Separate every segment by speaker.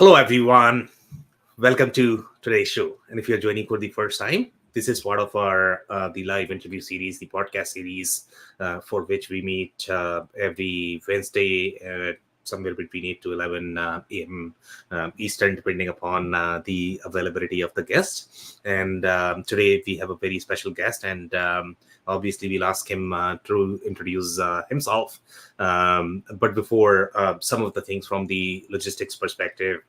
Speaker 1: Hello, everyone. Welcome to today's show. And if you're joining for the first time, this is part of our the live interview series, the podcast series, for which we meet every Wednesday somewhere between 8 to 11 a.m. Eastern, depending upon the availability of the guest. And today we have a very special guest, and obviously we'll ask him to introduce himself. But before, some of the things from the logistics perspective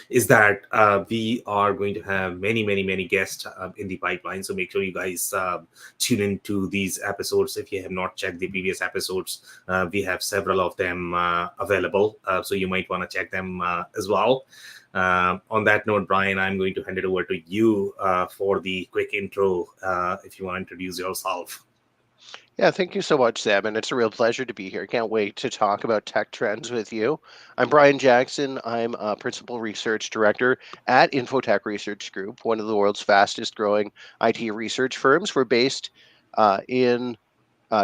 Speaker 1: is that we are going to have many guests in the pipeline. So make sure you guys tune into these episodes. If you have not checked the previous episodes, we have several of them available. So you might want to check them as well. On that note, Brian, I'm going to hand it over to you for the quick intro, if you want to introduce yourself.
Speaker 2: Yeah, thank you so much, Sam, and it's a real pleasure to be here. Can't wait to talk about tech trends with you. I'm Brian Jackson. I'm a Principal Research Director at Infotech Research Group, one of the world's fastest growing IT research firms. We're based in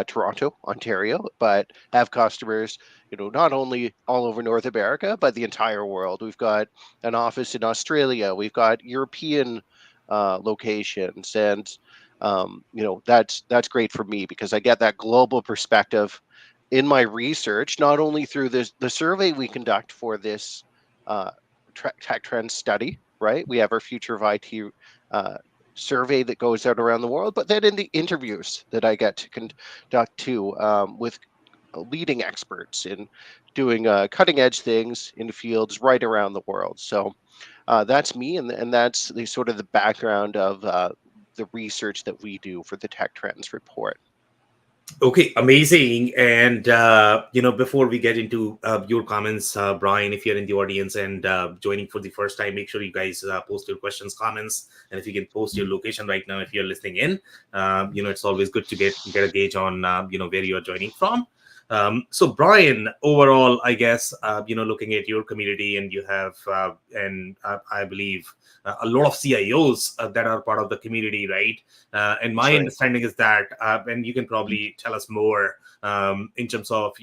Speaker 2: Toronto, Ontario, but have customers, not only all over North America, but the entire world. We've got an office in Australia. We've got European locations, and that's great for me because I get that global perspective in my research, not only through the survey we conduct for this tech trend study, right? We have our Future of IT survey that goes out around the world, but then in the interviews that I get to conduct too with leading experts in doing cutting edge things in fields right around the world. So that's me, and that's the sort of the background of the research that we do for the Tech Trends report.
Speaker 1: Okay, amazing. And before we get into your comments, Brian, if you're in the audience and joining for the first time, make sure you guys post your questions, comments, and if you can post your location right now if you're listening in. It's always good to get a gauge on where you're joining from. So Brian, overall, I guess looking at your community, and you have I believe a lot of CIOs that are part of the community, right? And my understanding is that, and you can probably tell us more in terms of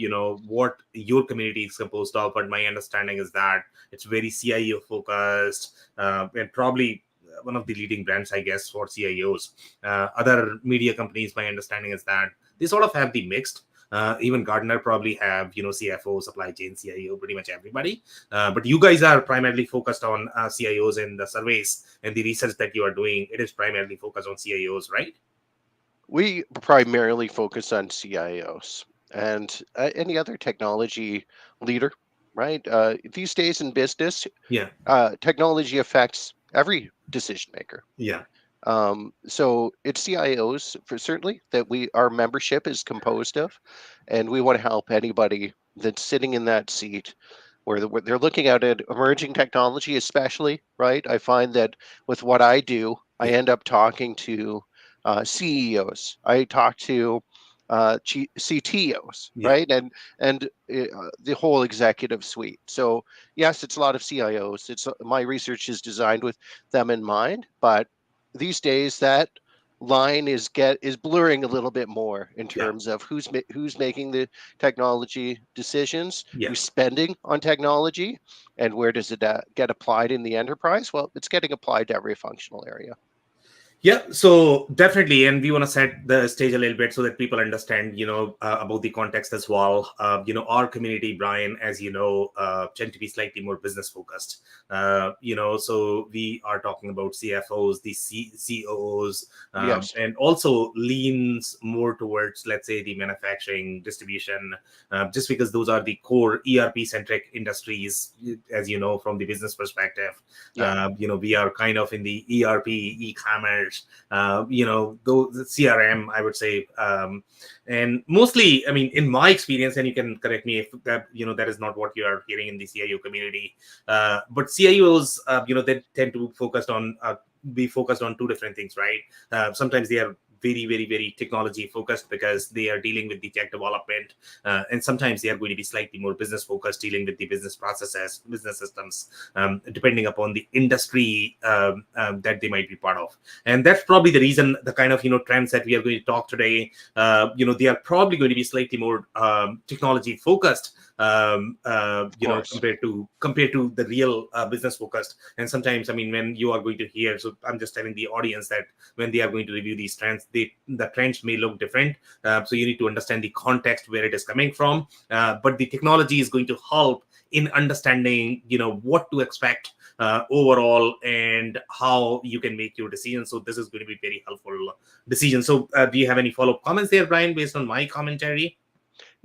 Speaker 1: what your community is composed of. But my understanding is that it's very CIO focused, and probably one of the leading brands, I guess, for CIOs. Other media companies, my understanding is that they sort of have the mixed. Even Gartner probably have, CFO, supply chain, CIO, pretty much everybody. But you guys are primarily focused on CIOs, and the surveys and the research that you are doing, it is primarily focused on CIOs, right?
Speaker 2: We primarily focus on CIOs and any other technology leader, right? These days in business,
Speaker 1: Yeah.
Speaker 2: Technology affects every decision maker.
Speaker 1: Yeah.
Speaker 2: So it's CIOs for certainly that our membership is composed of, and we want to help anybody that's sitting in that seat where they're looking at emerging technology, especially, right? I find that with what I do, I end up talking to CEOs. I talk to CTOs, right? And the whole executive suite. So yes, it's a lot of CIOs. My research is designed with them in mind, but these days that line is blurring a little bit more in terms of who's making the technology decisions, who's spending on technology, and where does it get applied in the enterprise. Well, it's getting applied to every functional area.
Speaker 1: Yeah, so definitely, and we want to set the stage a little bit so that people understand, about the context as well. Our community, Brian, as tend to be slightly more business focused. So we are talking about CFOs, the COOs, and also leans more towards, let's say, the manufacturing, distribution, just because those are the core ERP centric industries, as you know, from the business perspective. We are kind of in the ERP, e-commerce, the CRM, I would say, and mostly, I mean, in my experience, and you can correct me if that that is not what you are hearing in the CIO community, but CIOs, they tend to be focused on two different things, right? Sometimes they are very technology focused because they are dealing with the tech development, and sometimes they are going to be slightly more business focused, dealing with the business processes, business systems, depending upon the industry that they might be part of. And that's probably the reason the kind of trends that we are going to talk today, they are probably going to be slightly more technology focused,
Speaker 2: Of course.
Speaker 1: compared to the real business focused. And sometimes, I mean, when you are going to hear, so I'm just telling the audience that when they are going to review these trends, the trends may look different. So you need to understand the context where it is coming from. But the technology is going to help in understanding, what to expect overall, and how you can make your decision. So this is going to be very helpful decision. So do you have any follow-up comments there, Brian, based on my commentary?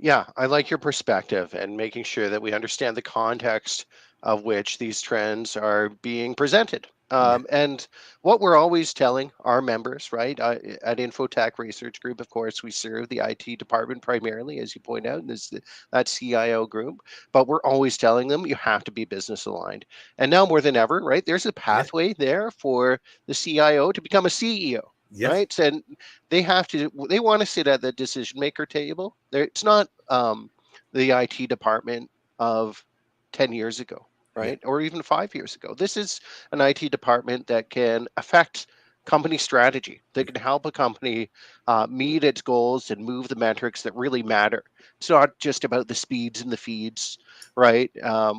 Speaker 2: Yeah, I like your perspective and making sure that we understand the context of which these trends are being presented.
Speaker 1: Yeah,
Speaker 2: And what we're always telling our members, right? At Infotech Research Group, of course, we serve the IT department primarily, as you point out, and that CIO group. But we're always telling them you have to be business aligned. And now more than ever, right? There's a
Speaker 1: yeah,
Speaker 2: pathway there for the CIO to become a CEO,
Speaker 1: yes,
Speaker 2: right? And they want to sit at the decision maker table. It's not the IT department of 10 years ago,
Speaker 1: yeah,
Speaker 2: right? Or even 5 years ago. This is an IT department that can affect company strategy, that
Speaker 1: yeah,
Speaker 2: can help a company meet its goals and move the metrics that really matter. It's not just about the speeds and the feeds, right?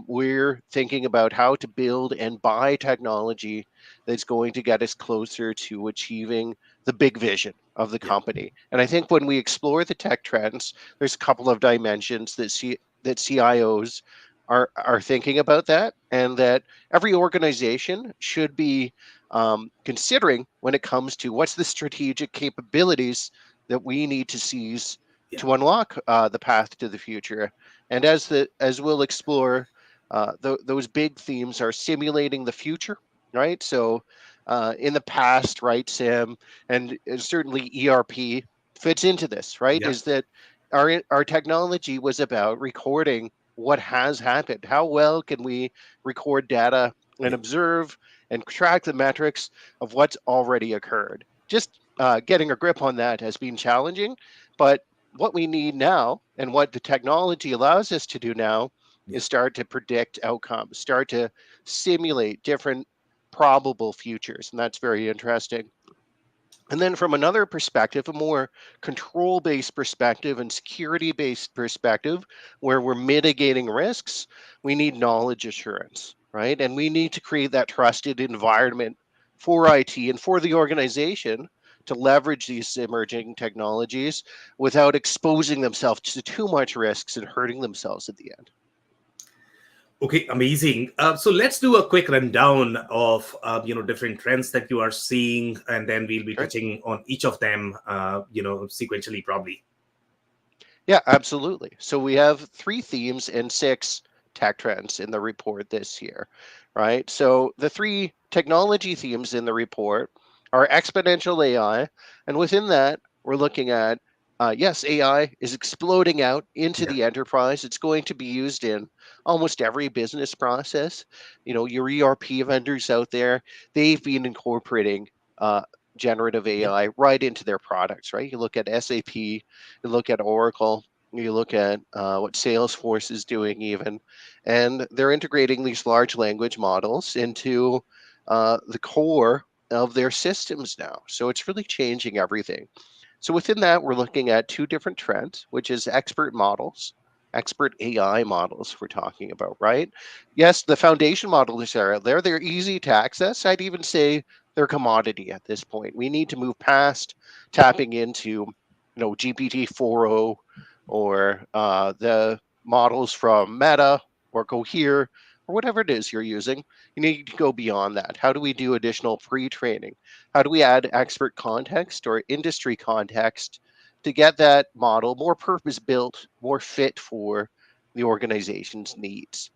Speaker 2: We're thinking about how to build and buy technology that's going to get us closer to achieving the big vision of the
Speaker 1: yeah,
Speaker 2: company. And I think when we explore the tech trends, there's a couple of dimensions that CIOs are thinking about that, and that every organization should be considering when it comes to what's the strategic capabilities that we need to seize
Speaker 1: yeah,
Speaker 2: to unlock the path to the future. And as we'll explore, those big themes are simulating the future, right? So in the past, right, Sam, and certainly ERP fits into this, right?
Speaker 1: yeah,
Speaker 2: Is that our technology was about recording what has happened. How well can we record data and
Speaker 1: yeah,
Speaker 2: observe and track the metrics of what's already occurred? Just getting a grip on that has been challenging, but what we need now and what the technology allows us to do now
Speaker 1: yeah.
Speaker 2: is start to predict outcomes, start to simulate different probable futures, and that's very interesting. And then from another perspective, a more control based perspective and security based perspective, where we're mitigating risks, we need knowledge assurance, right? And we need to create that trusted environment for IT and for the organization to leverage these emerging technologies without exposing themselves to too much risks and hurting themselves at the end.
Speaker 1: Okay, amazing. So let's do a quick rundown of different trends that you are seeing, and then we'll be
Speaker 2: Right?
Speaker 1: touching on each of them, sequentially, probably.
Speaker 2: Yeah, absolutely. So we have three themes and six tech trends in the report this year, right? So the three technology themes in the report are exponential AI. And within that, we're looking at, yes, AI is exploding out into
Speaker 1: Yeah,
Speaker 2: the enterprise. It's going to be used in almost every business process. You know, your ERP vendors out there, they've been incorporating generative
Speaker 1: yeah,
Speaker 2: AI right into their products, right? You look at SAP, you look at Oracle, you look at what Salesforce is doing, even, and they're integrating these large language models into the core of their systems now. So it's really changing everything. So within that, we're looking at two different trends, which is expert models, expert AI models we're talking about, right? Yes, the foundation models are out there. They're easy to access. I'd even say they're commodity at this point. We need to move past tapping into, GPT 4.0 or the models from Meta or Cohere or whatever it is you're using. You need to go beyond that. How do we do additional pre-training? How do we add expert context or industry context to get that model more purpose built, more fit for the organization's needs?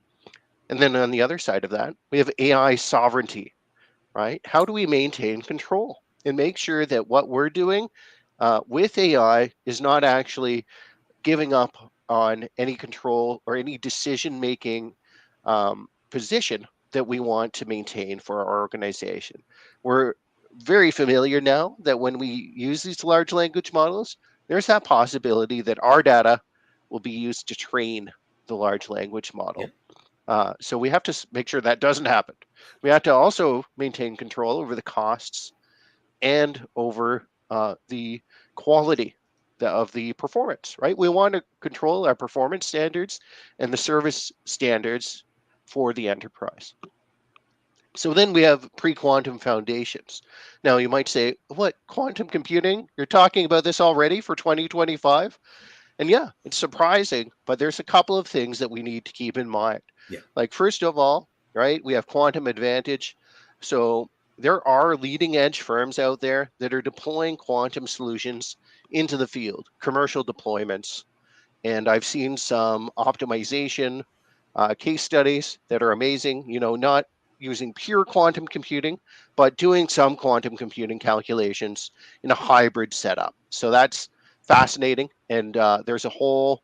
Speaker 2: And then on the other side of that, we have AI sovereignty, right? How do we maintain control and make sure that what we're doing with AI is not actually giving up on any control or any decision making position that we want to maintain for our organization? We're very familiar now that when we use these large language models, there's that possibility that our data will be used to train the large language
Speaker 1: yeah.
Speaker 2: model. So we have to make sure that doesn't happen. We have to also maintain control over the costs and over the quality of the performance, right? We want to control our performance standards and the service standards for the enterprise. So then we have pre-quantum foundations. Now you might say, what, quantum computing? You're talking about this already for 2025? And yeah, it's surprising, but there's a couple of things that we need to keep in mind.
Speaker 1: Yeah.
Speaker 2: Like, first of all, right, we have quantum advantage. So there are leading edge firms out there that are deploying quantum solutions into the field, commercial deployments. And I've seen some optimization case studies that are amazing, not using pure quantum computing, but doing some quantum computing calculations in a hybrid setup. So that's fascinating. And there's a whole,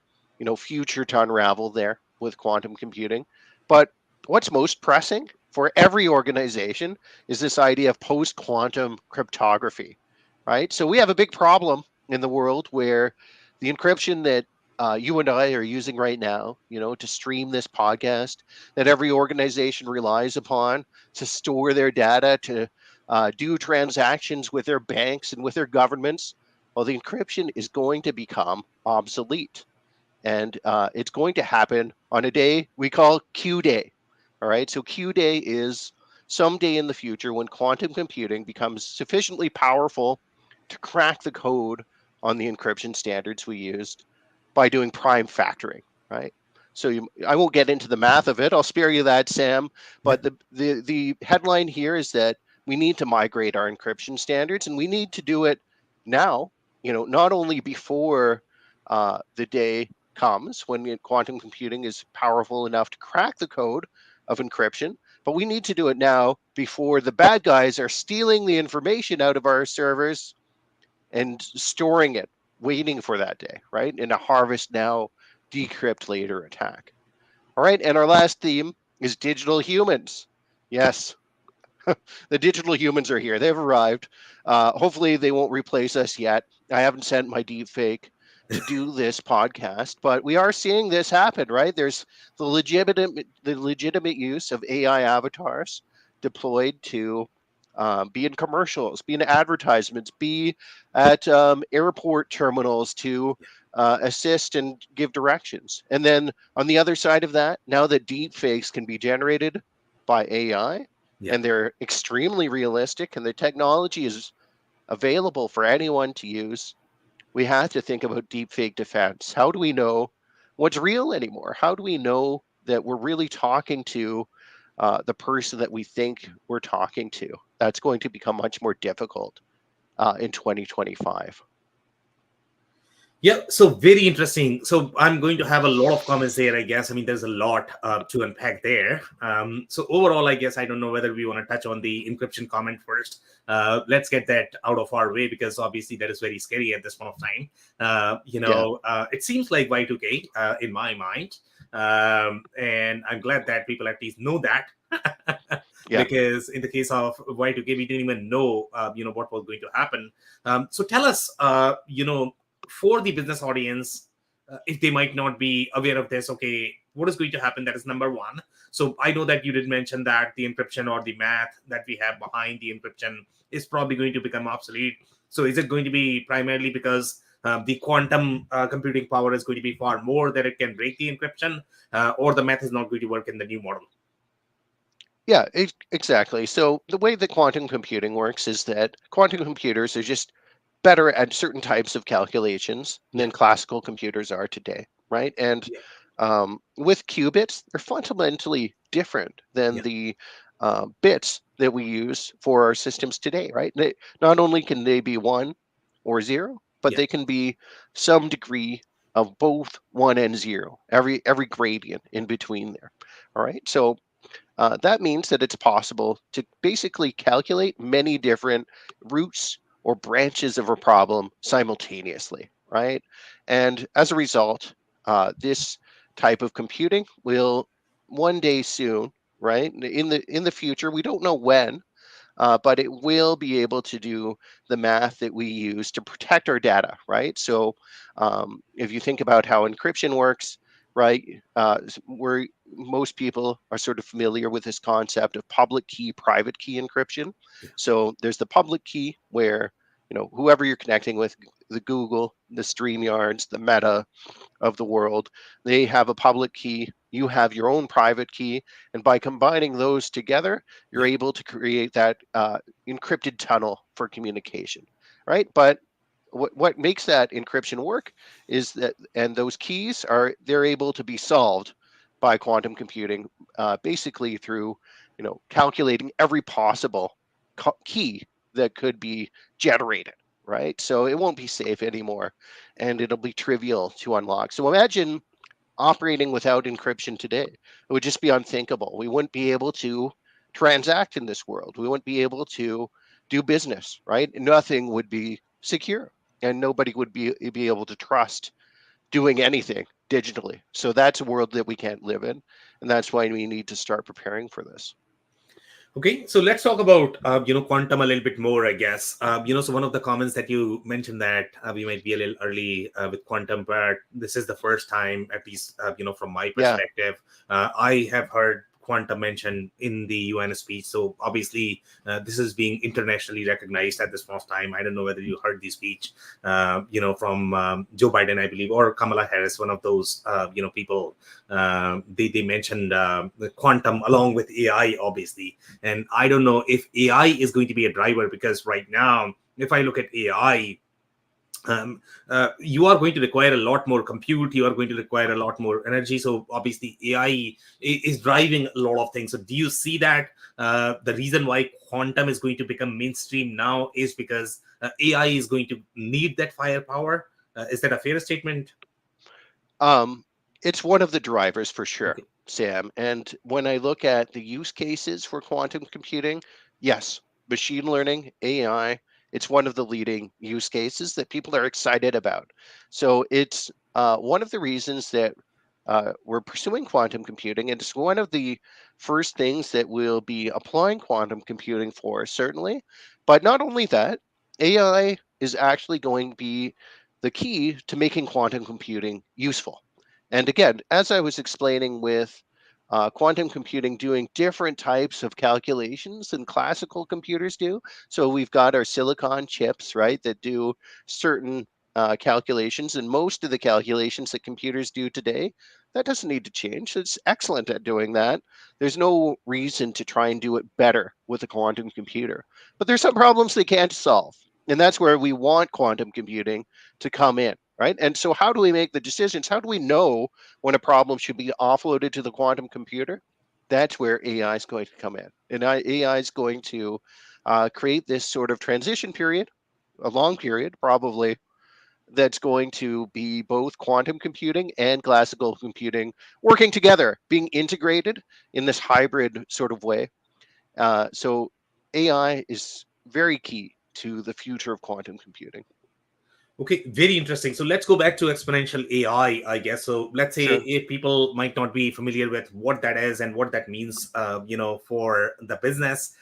Speaker 2: future to unravel there with quantum computing. But what's most pressing for every organization is this idea of post quantum cryptography, right? So we have a big problem in the world where the encryption that you and I are using right now, to stream this podcast, that every organization relies upon to store their data, to do transactions with their banks and with their governments. Well, the encryption is going to become obsolete. And it's going to happen on a day we call Q Day. All right. So Q Day is someday in the future when quantum computing becomes sufficiently powerful to crack the code on the encryption standards we used by doing prime factoring, right? So I won't get into the math of it. I'll spare you that, Sam.
Speaker 1: Yeah.
Speaker 2: But the headline here is that we need to migrate our encryption standards, and we need to do it now. Not only before the day comes when quantum computing is powerful enough to crack the code of encryption, but we need to do it now before the bad guys are stealing the information out of our servers and storing it, waiting for that day, right? In a harvest now, decrypt later attack. All right. And our last theme is digital humans. Yes, the digital humans are here. They've arrived. Hopefully, they won't replace us yet. I haven't sent my deep fake to do this podcast, but we are seeing this happen, right? There's the legitimate use of AI avatars deployed to be in commercials, be in advertisements, be at airport terminals to assist and give directions. And then on the other side of that, now that deep fakes can be generated by AI,
Speaker 1: Yeah.
Speaker 2: and they're extremely realistic, and the technology is available for anyone to use, we have to think about deepfake defense. How do we know what's real anymore? How do we know that we're really talking to the person that we think we're talking to? That's going to become much more difficult in 2025.
Speaker 1: Yeah, so very interesting. So I'm going to have a lot of comments there, I guess. I mean, there's a lot to unpack there. So overall, I guess I don't know whether we want to touch on the encryption comment first. Let's get that out of our way because obviously that is very scary at this point of time.
Speaker 2: Yeah,
Speaker 1: It seems like Y2K in my mind, and I'm glad that people at least know that.
Speaker 2: yeah.
Speaker 1: Because in the case of Y2K, we didn't even know, what was going to happen. So tell us, for the business audience, if they might not be aware of this, okay, what is going to happen? That is number one. So I know that you did mention that the encryption or the math that we have behind the encryption is probably going to become obsolete. So is it going to be primarily because the quantum computing power is going to be far more that it can break the encryption, or the math is not going to work in the new model?
Speaker 2: Yeah, exactly. So the way that quantum computing works is that quantum computers are just better at certain types of calculations
Speaker 1: Yeah,
Speaker 2: than classical computers are today, right? And
Speaker 1: yeah,
Speaker 2: with qubits, they're fundamentally different than
Speaker 1: yeah,
Speaker 2: the bits that we use for our systems today, right? Not only can they be one or zero, but
Speaker 1: yeah,
Speaker 2: they can be some degree of both one and zero, every gradient in between there. All right. So that means that it's possible to basically calculate many different roots or branches of a problem simultaneously, right? And as a result, this type of computing will one day soon, right? In the future, we don't know when, but it will be able to do the math that we use to protect our data, right? So if you think about how encryption works, right, where most people are sort of familiar with this concept of public key, private key encryption.
Speaker 1: yeah,
Speaker 2: So there's the public key where whoever you're connecting with, the Google, the StreamYards, the Meta of the world, they have a public key. You have your own private key, and by combining those together, you're
Speaker 1: Yeah.
Speaker 2: able to create that encrypted tunnel for communication, right? But what makes that encryption work is that, and those keys they're able to be solved by quantum computing, basically through calculating every possible key that could be generated, right? So it won't be safe anymore, and it'll be trivial to unlock. So imagine operating without encryption today. It would just be unthinkable. We wouldn't be able to transact in this world. We wouldn't be able to do business, right? Nothing would be secure, and nobody would be able to trust doing anything digitally. So that's a world that we can't live in, and that's why we need to start preparing for this.
Speaker 1: Okay, so let's talk about quantum a little bit more, I guess. So one of the comments that you mentioned that we might be a little early with quantum, but this is the first time, at least from my
Speaker 2: Yeah.
Speaker 1: perspective, I have heard quantum mentioned in the UN speech. So obviously, this is being internationally recognized at this point of time. I don't know whether you heard the speech, from Joe Biden, I believe, or Kamala Harris, one of those people. They mentioned the quantum along with AI, obviously. And I don't know if AI is going to be a driver, because right now, if I look at AI, you are going to require a lot more compute, you are going to require a lot more energy. So obviously AI is driving a lot of things. So do you see that the reason why quantum is going to become mainstream now is because AI is going to need that firepower? Is that a fair statement?
Speaker 2: Um, it's one of the drivers for sure,
Speaker 1: Okay.
Speaker 2: Sam. And when I look at the use cases for quantum computing, yes, machine learning, AI, it's one of the leading use cases that people are excited about. So it's one of the reasons that we're pursuing quantum computing, and it's one of the first things that we'll be applying quantum computing for, certainly. But not only that, AI is actually going to be the key to making quantum computing useful. And again, as I was explaining with quantum computing doing different types of calculations than classical computers do. So we've got our silicon chips, right, that do certain calculations, and most of the calculations that computers do today, that doesn't need to change. It's excellent at doing that. There's no reason to try and do it better with a quantum computer. But there's some problems they can't solve. And that's where we want quantum computing to come in, right? And so, how do we make the decisions? How do we know when a problem should be offloaded to the quantum computer? That's where AI is going to come in. And AI is going to create this sort of transition period, a long period, probably, that's going to be both quantum computing and classical computing working together, being integrated in this hybrid sort of way. So, AI is very key to the future of quantum computing.
Speaker 1: Okay, very interesting. So let's go back to exponential AI, I guess. So let's say
Speaker 2: Sure.
Speaker 1: if people might not be familiar with what that is and what that means, for the business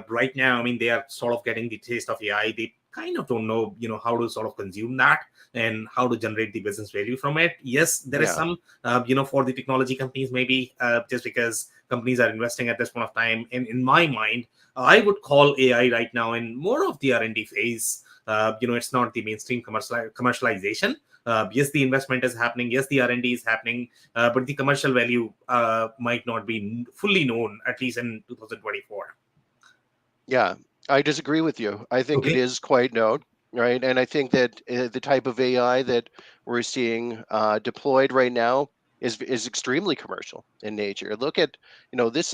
Speaker 1: right now. I mean, they are sort of getting the taste of AI. They kind of don't know, how to sort of consume that and how to generate the business value from it. Yes, there is
Speaker 2: Yeah.
Speaker 1: some, for the technology companies, maybe just because companies are investing at this point of time. And in my mind, I would call AI right now in more of the R&D phase. It's not the mainstream commercialization. Yes, the investment is happening, yes, the R&D is happening, but the commercial value might not be fully known, at least in 2024.
Speaker 2: Yeah, I disagree with you. I think it
Speaker 1: Okay.
Speaker 2: is quite known, right? And I think that the type of AI that we're seeing deployed right now is extremely commercial in nature. Look at, this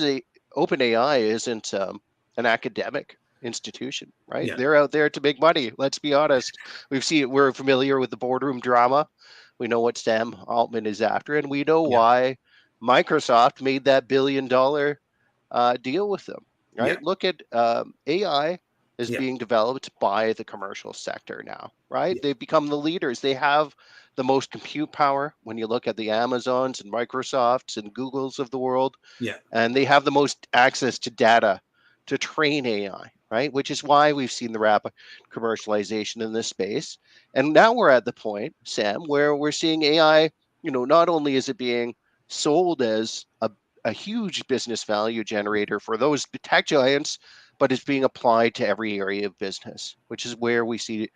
Speaker 2: open AI isn't an academic institution, right?
Speaker 1: Yeah.
Speaker 2: They're out there to make money. Let's be honest. We're familiar with the boardroom drama. We know what Sam Altman is after, and we know
Speaker 1: Yeah.
Speaker 2: why Microsoft made that $1 billion deal with them,
Speaker 1: Yeah.
Speaker 2: right? Look at AI is
Speaker 1: Yeah.
Speaker 2: being developed by the commercial sector now, right?
Speaker 1: Yeah.
Speaker 2: They've become the leaders. They have the most compute power when you look at the Amazons and Microsofts and Googles of the world,
Speaker 1: Yeah.
Speaker 2: and they have the most access to data to train AI, right? Which is why we've seen the rapid commercialization in this space. And now we're at the point, Sam, where we're seeing AI, not only is it being sold as a huge business value generator for those tech giants, but it's being applied to every area of business, which is where we see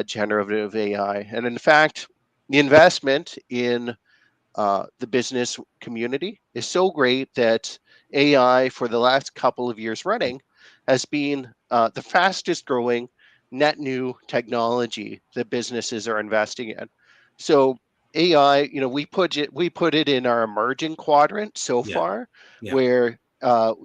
Speaker 2: generative AI. And in fact, the investment in the business community is so great that AI, for the last couple of years running, has been the fastest growing net new technology that businesses are investing in. So AI, we put it in our emerging quadrant so
Speaker 1: Yeah.
Speaker 2: far,
Speaker 1: Yeah.
Speaker 2: where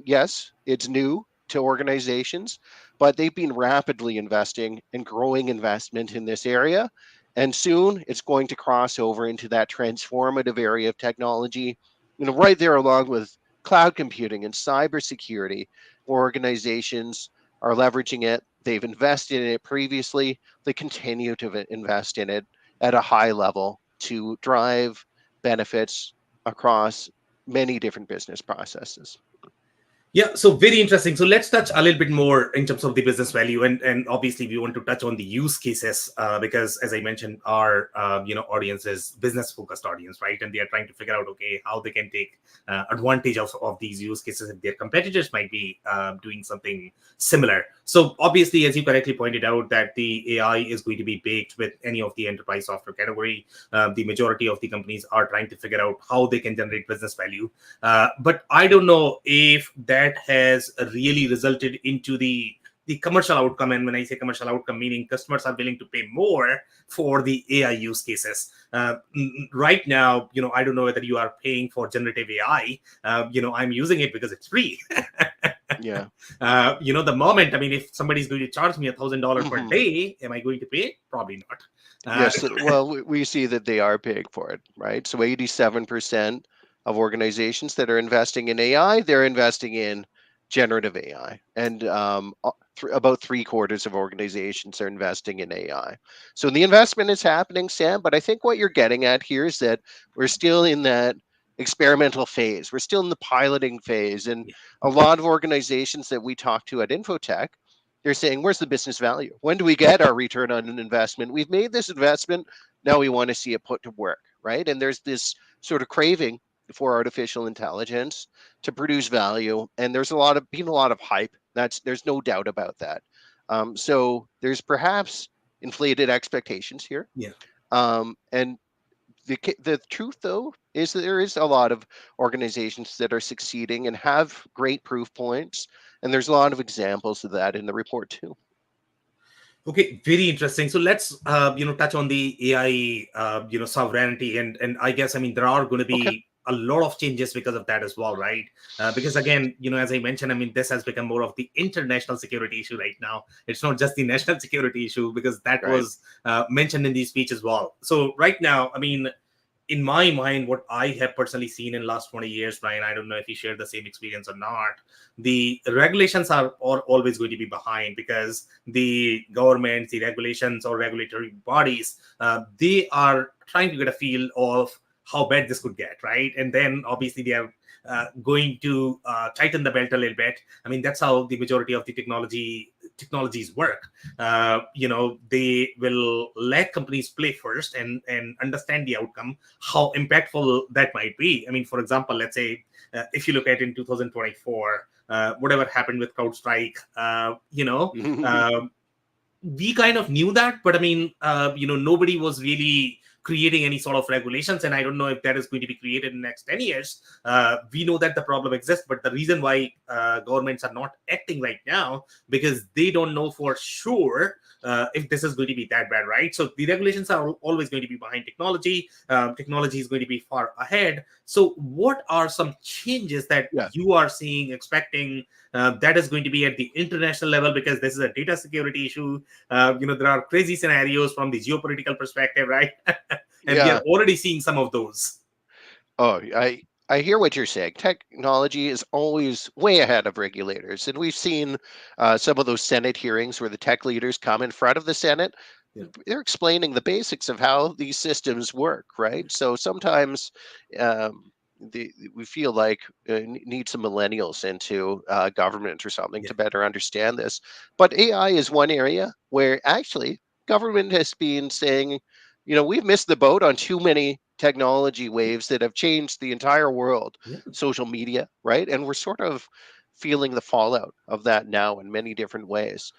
Speaker 2: yes, it's new to organizations, but they've been rapidly investing and growing investment in this area, and soon it's going to cross over into that transformative area of technology, right there along with cloud computing and cybersecurity. Organizations are leveraging it. They've invested in it previously. They continue to invest in it at a high level to drive benefits across many different business processes.
Speaker 1: Yeah, so very interesting. So let's touch a little bit more in terms of the business value, and obviously we want to touch on the use cases because, as I mentioned, our audience is business focused audience, right? And they are trying to figure out, okay, how they can take advantage of these use cases if their competitors might be doing something similar. So obviously, as you correctly pointed out, that the AI is going to be baked with any of the enterprise software category. The majority of the companies are trying to figure out how they can generate business value, but I don't know if that has really resulted into the commercial outcome. And when I say commercial outcome, meaning customers are willing to pay more for the AI use cases. Right now, I don't know whether you are paying for generative AI. I'm using it because it's free.
Speaker 2: Yeah.
Speaker 1: The moment, I mean, if somebody's going to charge me $1,000 per
Speaker 2: Mhm.
Speaker 1: day, am I going to pay? Probably not.
Speaker 2: Yes, well, we see that they are paying for it, right? So 87% of organizations that are investing in AI, they're investing in generative AI, and about three-quarters of organizations are investing in AI. So the investment is happening, Sam. But I think what you're getting at here is that we're still in that experimental phase. We're still in the piloting phase, and
Speaker 1: Yeah,
Speaker 2: a lot of organizations that we talk to at Infotech, they're saying, where's the business value? When do we get our return on an investment? We've made this investment. Now we want to see it put to work, right? And there's this sort of craving for artificial intelligence to produce value. And there's been a lot of hype. There's no doubt about that. So there's perhaps inflated expectations here.
Speaker 1: yeah.
Speaker 2: And the truth, though, is that there is a lot of organizations that are succeeding and have great proof points, and there's a lot of examples of that in the report too.
Speaker 1: Okay, very interesting. So let's touch on the AI sovereignty, and I guess, I mean, there are going to
Speaker 2: Okay.
Speaker 1: be a lot of changes because of that as well, right? Because again, as I mentioned, I mean, this has become more of the international security issue right now. It's not just the national security issue, because that
Speaker 2: Right.
Speaker 1: was mentioned in the speech as well. So right now, I mean, in my mind, what I have personally seen in last 20 years, Brian, I don't know if you share the same experience or not. The regulations are always going to be behind, because the governments, the regulations or regulatory bodies, they are trying to get a feel of how bad this could get, right? And then obviously they are going to tighten the belt a little bit. I mean, that's how the majority of the technologies work. They will let companies play first and understand the outcome, how impactful that might be. I mean, for example, let's say if you look at in 2024, whatever happened with CrowdStrike, we kind of knew that, but I mean, nobody was really creating any sort of regulations, and I don't know if that is going to be created in the next 10 years. We know that the problem exists, but the reason why governments are not acting right now, because they don't know for sure if this is going to be that bad, right? So the regulations are always going to be behind technology. Technology is going to be far ahead. So what are some changes that
Speaker 2: Yeah.
Speaker 1: you are seeing, expecting, that is going to be at the international level? Because this is a data security issue. There are crazy scenarios from the geopolitical perspective, right? And we are
Speaker 2: Yeah.
Speaker 1: already seeing some of those.
Speaker 2: Oh, I hear what you're saying. Technology is always way ahead of regulators, and we've seen some of those Senate hearings where the tech leaders come in front of the Senate.
Speaker 1: Yeah.
Speaker 2: They're explaining the basics of how these systems work, right? So sometimes we feel like need some millennials into government or something
Speaker 1: Yeah.
Speaker 2: to better understand this. But AI is one area where actually government has been saying, we've missed the boat on too many technology waves that have changed the entire world,
Speaker 1: Yeah.
Speaker 2: social media, right? And we're sort of feeling the fallout of that now in many different ways.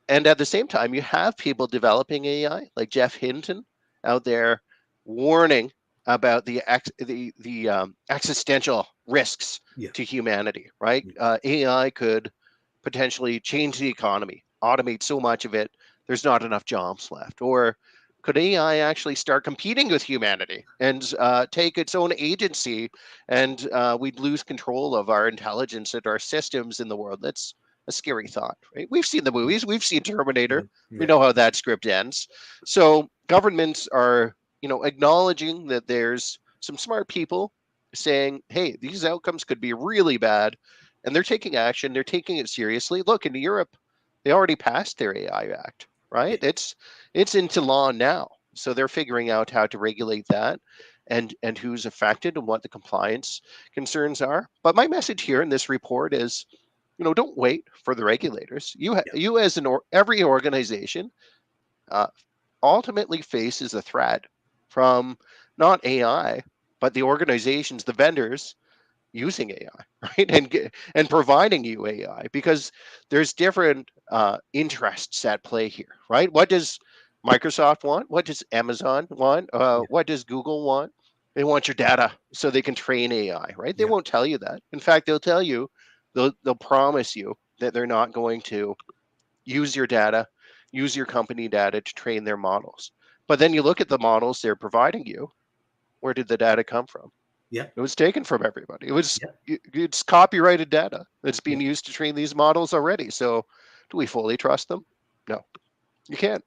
Speaker 2: And at the same time, you have people developing AI, like Jeff Hinton, out there warning about the existential risks
Speaker 1: Yeah.
Speaker 2: to humanity. Right?
Speaker 1: Yeah.
Speaker 2: AI could potentially change the economy, automate so much of it, there's not enough jobs left. Or could AI actually start competing with humanity and take its own agency, and we'd lose control of our intelligence and our systems in the world? That's a scary thought, right? We've seen the movies, we've seen Terminator,
Speaker 1: Yeah.
Speaker 2: we
Speaker 1: Yeah.
Speaker 2: know how that script ends. So governments are, acknowledging that there's some smart people saying, hey, these outcomes could be really bad, and they're taking action. They're taking it seriously. Look, in Europe, they already passed their AI Act, right?
Speaker 1: Yeah.
Speaker 2: It's into law now, so they're figuring out how to regulate that, and who's affected and what the compliance concerns are. But my message here in this report is, don't wait for the regulators.
Speaker 1: Yeah.
Speaker 2: You as every organization uh, ultimately faces a threat from not AI, but the organizations, the vendors using AI, right? And providing you AI, because there's different interests at play here, right? What does Microsoft want? What does Amazon want?
Speaker 1: Yeah.
Speaker 2: What does Google want? They want your data so they can train AI, right? They
Speaker 1: Yeah.
Speaker 2: won't tell you that. In fact, they'll tell you, they'll promise you that they're not going to use your data, use your company data to train their models. But then you look at the models they're providing you. Where did the data come from?
Speaker 1: Yeah.
Speaker 2: It was taken from everybody.
Speaker 1: Yeah.
Speaker 2: It's copyrighted data that's
Speaker 1: Yeah.
Speaker 2: being used to train these models already. So do we fully trust them? No, you can't.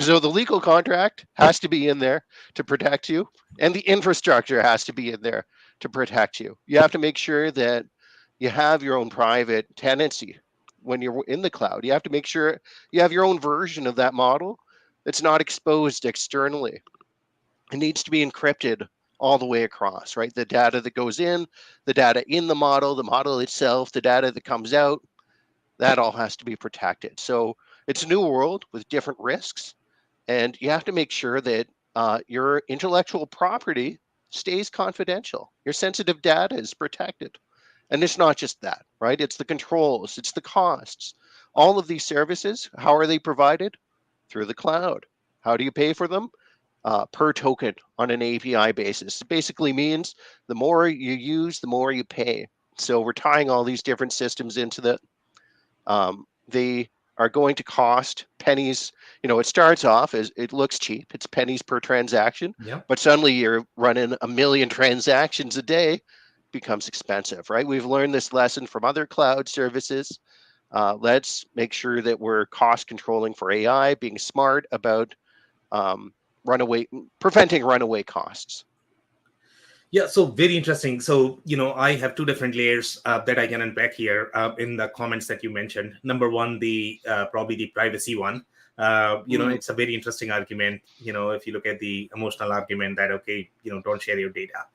Speaker 2: So the legal contract has to be in there to protect you, and the infrastructure has to be in there to protect you. You have to make sure that you have your own private tenancy when you're in the cloud. You have to make sure you have your own version of that model that's not exposed externally. It needs to be encrypted all the way across, right? The data that goes in, the data in the model itself, the data that comes out, that all has to be protected. So it's a new world with different risks, and you have to make sure that your intellectual property stays confidential. Your sensitive data is protected. And it's not just that, right? It's the controls, it's the costs. All of these services, how are they provided? Through the cloud. How do you pay for them? Per token on an API basis. It basically means the more you use, the more you pay. So we're tying all these different systems into the they are going to cost pennies. It starts off as it looks cheap. It's pennies per transaction,
Speaker 1: Yeah.
Speaker 2: but suddenly you're running a million transactions a day, becomes expensive, right? We've learned this lesson from other cloud services. Let's make sure that we're cost controlling for AI, being smart about um, runaway, preventing runaway costs.
Speaker 1: Yeah, so very interesting. So, I have two different layers that I can unpack here in the comments that you mentioned. Number one, the probably the privacy one.
Speaker 2: Mm,
Speaker 1: It's a very interesting argument. If you look at the emotional argument that, okay, don't share your data.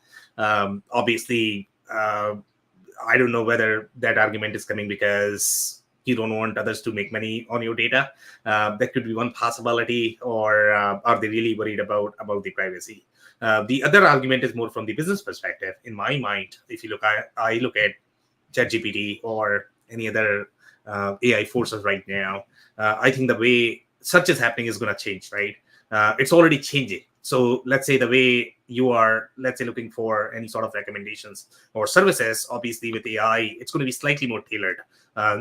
Speaker 1: Obviously, I don't know whether that argument is coming because you don't want others to make money on your data. That could be one possibility, or are they really worried about the privacy? The other argument is more from the business perspective. In my mind, if you look, I look at ChatGPT or any other AI forces right now. I think the way search is happening is going to change, right? It's already changing. So let's say the way you are, let's say, looking for any sort of recommendations or services, obviously with AI, it's going to be slightly more tailored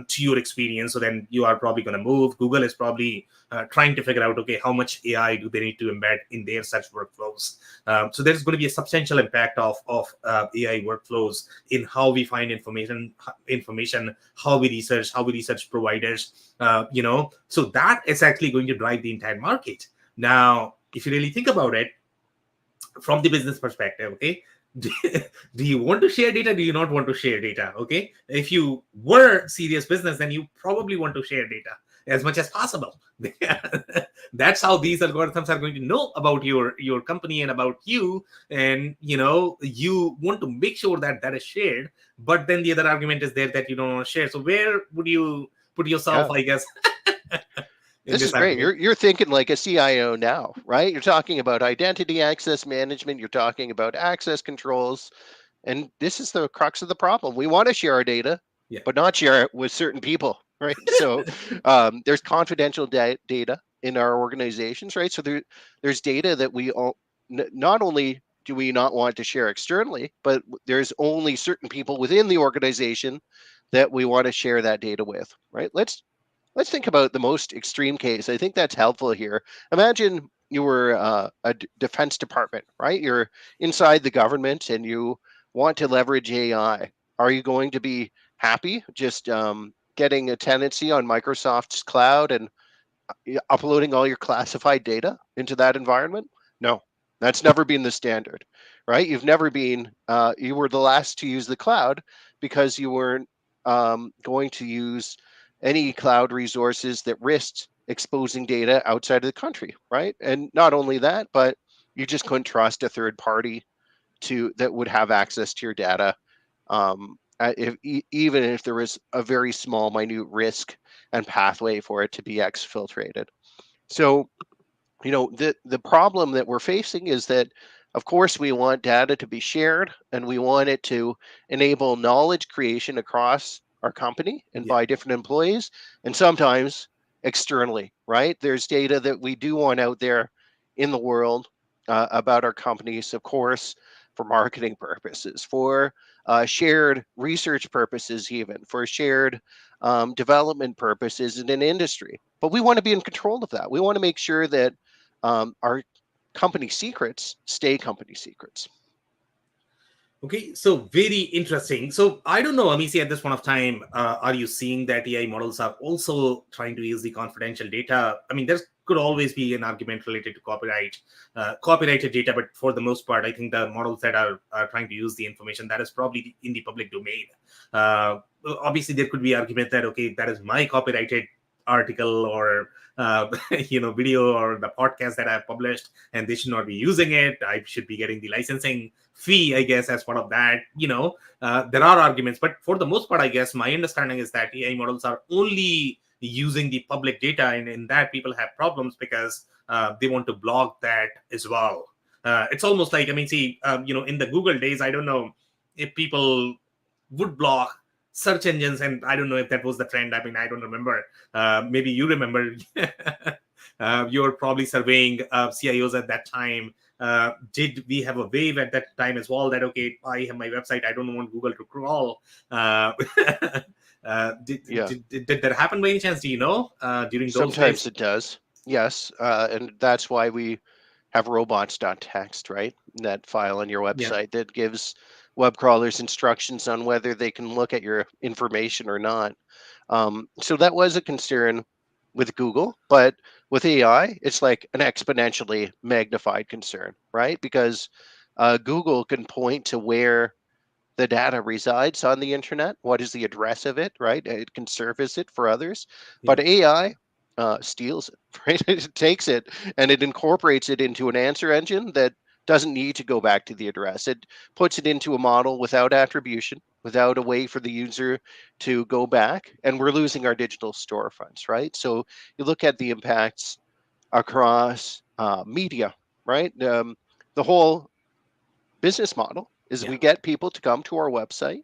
Speaker 1: to your experience. So then you are probably going to move. Google is probably trying to figure out, okay, how much AI do they need to embed in their search workflows? So there's going to be a substantial impact of AI workflows in how we find information, how we research providers. So that is actually going to drive the entire market. Now, if you really think about it from the business perspective, okay, do, do you want to share data? Do you not want to share data? Okay, if you were serious business, then you probably want to share data as much as possible. That's how these algorithms are going to know about your company and about you, and you want to make sure that that is shared. But then the other argument is there that you don't want to share. So where would you put yourself,
Speaker 2: yeah.
Speaker 1: I guess, in
Speaker 2: This
Speaker 1: this
Speaker 2: is great.
Speaker 1: argument?
Speaker 2: You're thinking like a CIO now, right? You're talking about identity access management, you're talking about access controls, and this is the crux of the problem. We want to share our data, but not share it with certain people, right? So there's confidential data in our organizations, right? So there's data that we all, not only do we not want to share externally, but there's only certain people within the organization that we want to share that data with, right? Let's think about the most extreme case. I think that's helpful here. Imagine you were defense department, right? You're inside the government and you want to leverage AI. Are you going to be happy just getting a tenancy on Microsoft's cloud and uploading all your classified data into that environment? No, that's never been the standard, right? You've never been, you were the last to use the cloud because you weren't going to use any cloud resources that risked exposing data outside of the country, right? And not only that, but you just couldn't trust a third party that would have access to your data, even if there was a very small, minute risk and pathway for it to be exfiltrated. So, the problem that we're facing is that, of course, we want data to be shared and we want it to enable knowledge creation across our company and
Speaker 1: Yeah.
Speaker 2: by different employees, and sometimes externally, right? There's data that we do want out there in the world about our companies, of course, for marketing purposes, for shared research purposes, even for shared development purposes in an industry. But we want to be in control of that. We want to make sure that our company secrets stay company secrets.
Speaker 1: Okay, so very interesting. So I don't know, Amisi, at this point of time, are you seeing that AI models are also trying to use the confidential data? I mean, there could always be an argument related to copyrighted data, but for the most part, I think the models that are trying to use the information that is probably in the public domain. Obviously, there could be argument that, okay, that is my copyrighted article or video or the podcast that I've published, and they should not be using it. I should be getting the licensing fee, I guess, as part of that. There are arguments, but for the most part, I guess my understanding is that AI models are only using the public data, and in that people have problems because they want to block that as well. It's almost like, I mean, see, in the Google days, I don't know if people would block search engines, and I don't know if that was the trend. I mean, I don't remember. Maybe you remember. You were probably surveying CIOs at that time. Did we have a wave at that time as well that, okay, I have my website, I don't want Google to crawl?
Speaker 2: Yeah,
Speaker 1: Did that happen by any chance? Do you know, during those
Speaker 2: sometimes
Speaker 1: days?
Speaker 2: it does. Yes, and that's why we have robots.txt, right? That file on your
Speaker 1: Yeah.
Speaker 2: website that gives web crawlers instructions on whether they can look at your information or not. So that was a concern with Google, but with AI, it's like an exponentially magnified concern, right? Because Google can point to where the data resides on the internet. What is the address of it, right? It can surface it for others, but
Speaker 1: Yeah.
Speaker 2: AI steals it, right? It takes it and it incorporates it into an answer engine that doesn't need to go back to the address. It puts it into a model without attribution, without a way for the user to go back, and we're losing our digital storefronts, right? So you look at the impacts across media, right? The whole business model is
Speaker 1: Yeah.
Speaker 2: we get people to come to our website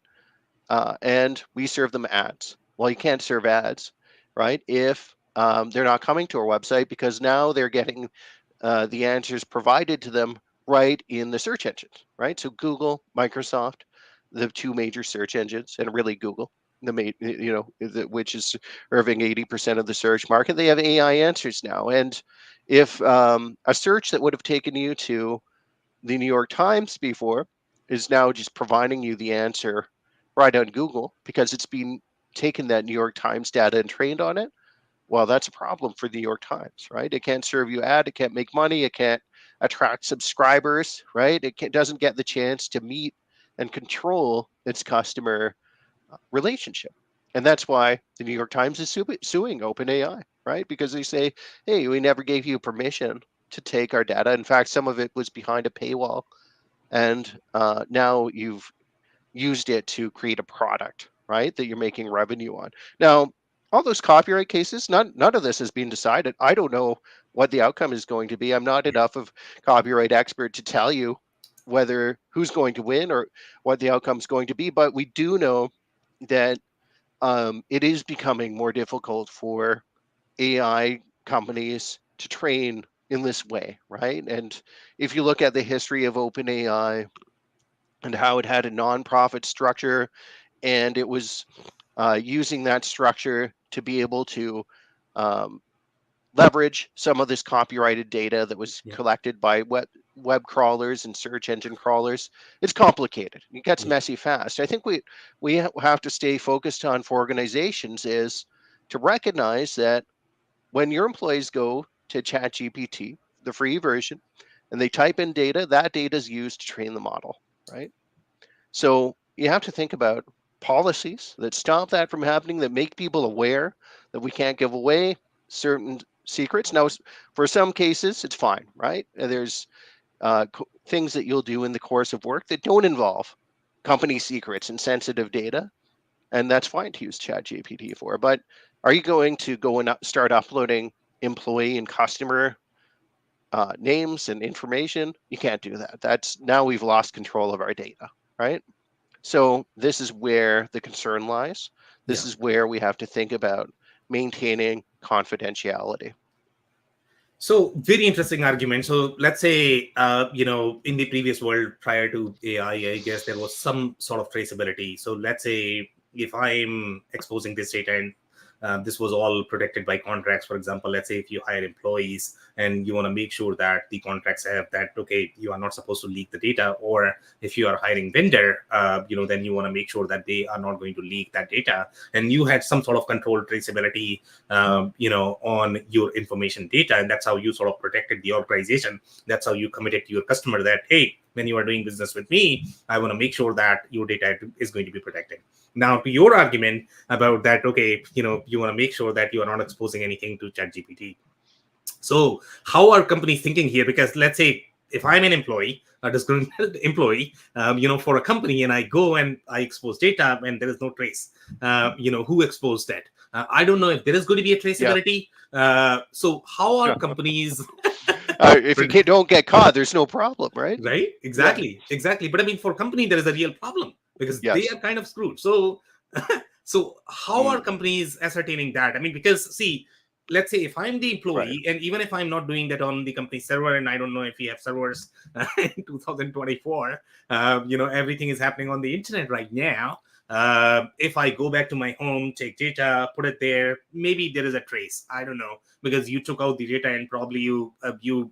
Speaker 2: and we serve them ads. Well, you can't serve ads, right? If they're not coming to our website, because now they're getting the answers provided to them right in the search engines, right? So Google, Microsoft, the two major search engines, and really Google, which is serving 80% of the search market. They have AI answers now, and if a search that would have taken you to the New York Times before is now just providing you the answer right on Google because it's been taken that New York Times data and trained on it. Well, that's a problem for the New York Times, right? It can't serve you ad, it can't make money, it can't attract subscribers, right? Doesn't get the chance to meet and control its customer relationship. And that's why the New York Times is suing OpenAI, right? Because they say, hey, we never gave you permission to take our data. In fact, some of it was behind a paywall. And now you've used it to create a product, right? That you're making revenue on. Now, all those copyright cases, none of this has been decided. I don't know what the outcome is going to be. I'm not enough of copyright expert to tell you whether who's going to win or what the outcome is going to be. But we do know that it is becoming more difficult for AI companies to train in this way, right? And if you look at the history of OpenAI and how it had a nonprofit structure, and it was using that structure to be able to um, leverage some of this copyrighted data that was
Speaker 1: Yeah.
Speaker 2: collected by web crawlers and search engine crawlers. It's complicated. It gets
Speaker 1: Yeah.
Speaker 2: messy fast. I think we have to stay focused on for organizations is to recognize that when your employees go to ChatGPT, the free version, and they type in data, that data is used to train the model, right? So you have to think about policies that stop that from happening, that make people aware that we can't give away certain secrets. Now, for some cases, it's fine, right? There's things that you'll do in the course of work that don't involve company secrets and sensitive data, and that's fine to use ChatGPT for. But are you going to go and start uploading employee and customer names and information? You can't do that. That's now we've lost control of our data, right? So this is where the concern lies. This
Speaker 1: Yeah.
Speaker 2: is where we have to think about maintaining confidentiality.
Speaker 1: So very interesting argument. So let's say, in the previous world prior to AI, I guess there was some sort of traceability. So let's say if I'm exposing this data and this was all protected by contracts, for example, let's say if you hire employees and you want to make sure that the contracts have that, okay, you are not supposed to leak the data, or if you are hiring vendor, then you want to make sure that they are not going to leak that data. And you had some sort of control traceability on your information data. And that's how you sort of protected the organization. That's how you committed to your customer that, hey, when you are doing business with me, I want to make sure that your data is going to be protected. Now, to your argument about that, okay, you want to make sure that you are not exposing anything to ChatGPT. So how are companies thinking here? Because let's say if I'm an employee, a disgruntled employee, for a company, and I go and I expose data and there is no trace, who exposed that? I don't know if there is going to be a
Speaker 2: Yeah.
Speaker 1: traceability. So how are companies?
Speaker 2: If you don't get caught, there's no problem, right?
Speaker 1: Right?
Speaker 2: Yeah.
Speaker 1: Exactly. But I mean, for company, there is a real problem because they
Speaker 2: Yes.
Speaker 1: are kind of screwed. So, so how are
Speaker 2: Mm.
Speaker 1: companies ascertaining that? I mean, because see, let's say if I'm the
Speaker 2: Right.
Speaker 1: employee, and even if I'm not doing that on the company server, and I don't know if we have servers in 2024, everything is happening on the internet right now. If I go back to my home, take data, put it there, maybe there is a trace. I don't know, because you took out the data and probably you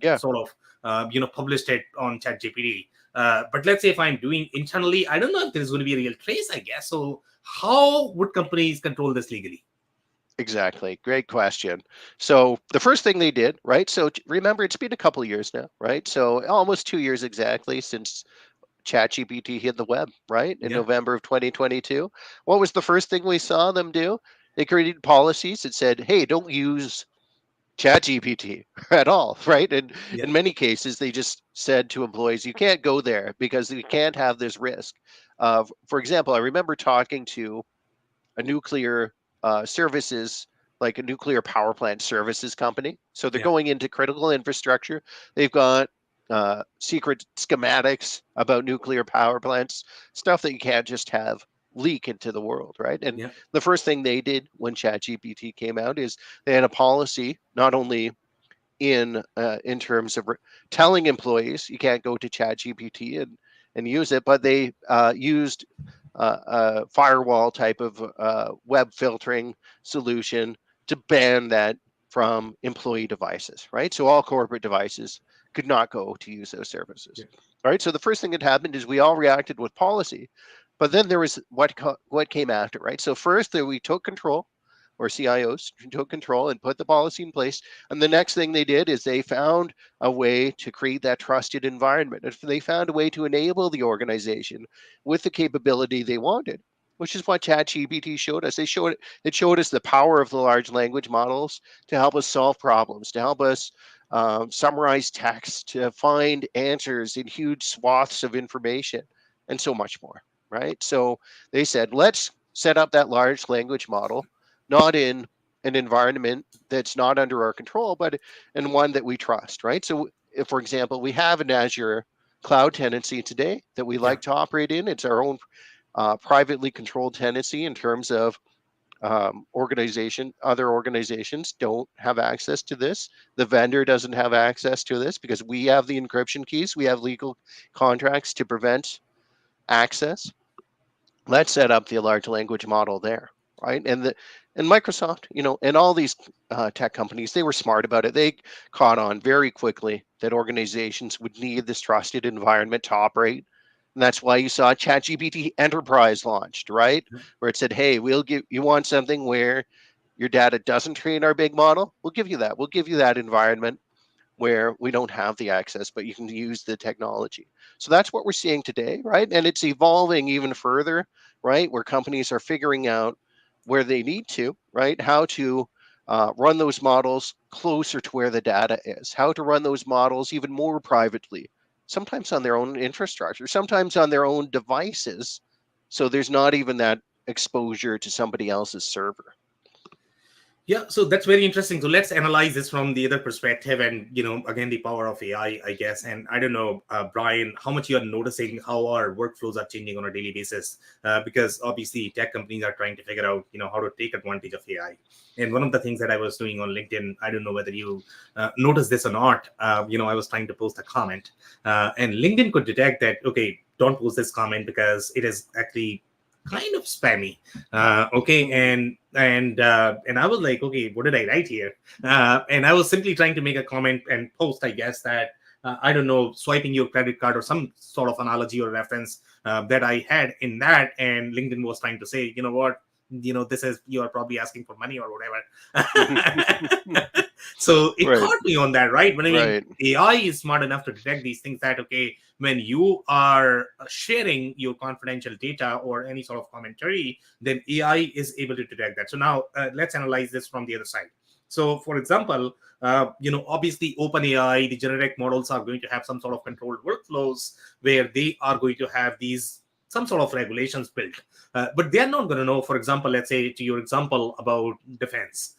Speaker 2: Yeah.
Speaker 1: sort of published it on ChatGPT. But let's say if I'm doing internally, I don't know if there's going to be a real trace, I guess. So how would companies control this legally?
Speaker 2: Exactly. Great question. So the first thing they did, right? So remember, it's been a couple of years now, right? So almost 2 years exactly since ChatGPT hit the web, right? In
Speaker 1: Yeah,
Speaker 2: November of 2022. What was the first thing we saw them do? They created policies that said, hey, don't use ChatGPT at all, right? And
Speaker 1: yeah,
Speaker 2: in many cases, they just said to employees, you can't go there because you can't have this risk. For example, I remember talking to a nuclear services, like a nuclear power plant services company. So they're
Speaker 1: yeah,
Speaker 2: going into critical infrastructure. They've got secret schematics about nuclear power plants, stuff that you can't just have leak into the world, right? And
Speaker 1: yeah,
Speaker 2: the first thing they did when ChatGPT came out is they had a policy not only in terms of telling employees you can't go to ChatGPT and use it, but they used a firewall type of web filtering solution to ban that from employee devices, right? So all corporate devices could not go to use those services.
Speaker 1: yeah,
Speaker 2: All right. So the first thing that happened is we all reacted with policy, but then there was what came after, right? So first we took control, or CIOs took control and put the policy in place. And the next thing they did is they found a way to create that trusted environment. If they found a way to enable the organization with the capability they wanted, which is what ChatGPT showed us. It showed us the power of the large language models to help us solve problems, to help us summarize text, to find answers in huge swaths of information, and so much more. Right. So they said, let's set up that large language model, not in an environment that's not under our control, but in one that we trust. Right. So, if, for example, we have an Azure cloud tenancy today that we
Speaker 1: yeah,
Speaker 2: like to operate in, it's our own privately controlled tenancy in terms of other organizations don't have access to this. The vendor doesn't have access to this because we have the encryption keys. We have legal contracts to prevent access. Let's set up the large language model there, right? And Microsoft, and all these tech companies, they were smart about it. They caught on very quickly that organizations would need this trusted environment to operate. And that's why you saw ChatGPT Enterprise launched, right? Where it said, hey, we'll give you want something where your data doesn't train our big model. We'll give you that. We'll give you that environment where we don't have the access, but you can use the technology. So that's what we're seeing today, right? And it's evolving even further, right? Where companies are figuring out where they need to, right? How to run those models closer to where the data is, how to run those models even more privately, sometimes on their own infrastructure, sometimes on their own devices. So there's not even that exposure to somebody else's server.
Speaker 1: Yeah, so that's very interesting. So let's analyze this from the other perspective, and again, the power of AI, I guess. And I don't know, Brian, how much you are noticing how our workflows are changing on a daily basis, because obviously tech companies are trying to figure out, how to take advantage of AI. And one of the things that I was doing on LinkedIn, I don't know whether you noticed this or not. I was trying to post a comment, and LinkedIn could detect that. Okay, don't post this comment because it is actually kind of spammy. Okay, and I was like, okay, what did I write here? And I was simply trying to make a comment and post, I guess, that I don't know, swiping your credit card or some sort of analogy or reference that I had in that. And LinkedIn was trying to say, you know what, this is, you are probably asking for money or whatever. So it
Speaker 2: Right,
Speaker 1: caught me on that, right? But I mean,
Speaker 2: right.
Speaker 1: AI is smart enough to detect these things, that okay, when you are sharing your confidential data or any sort of commentary, then AI is able to detect that. So now let's analyze this from the other side. So, for example, obviously, OpenAI, the generic models are going to have some sort of controlled workflows where they are going to have these some sort of regulations built, but they are not going to know. For example, let's say to your example about defense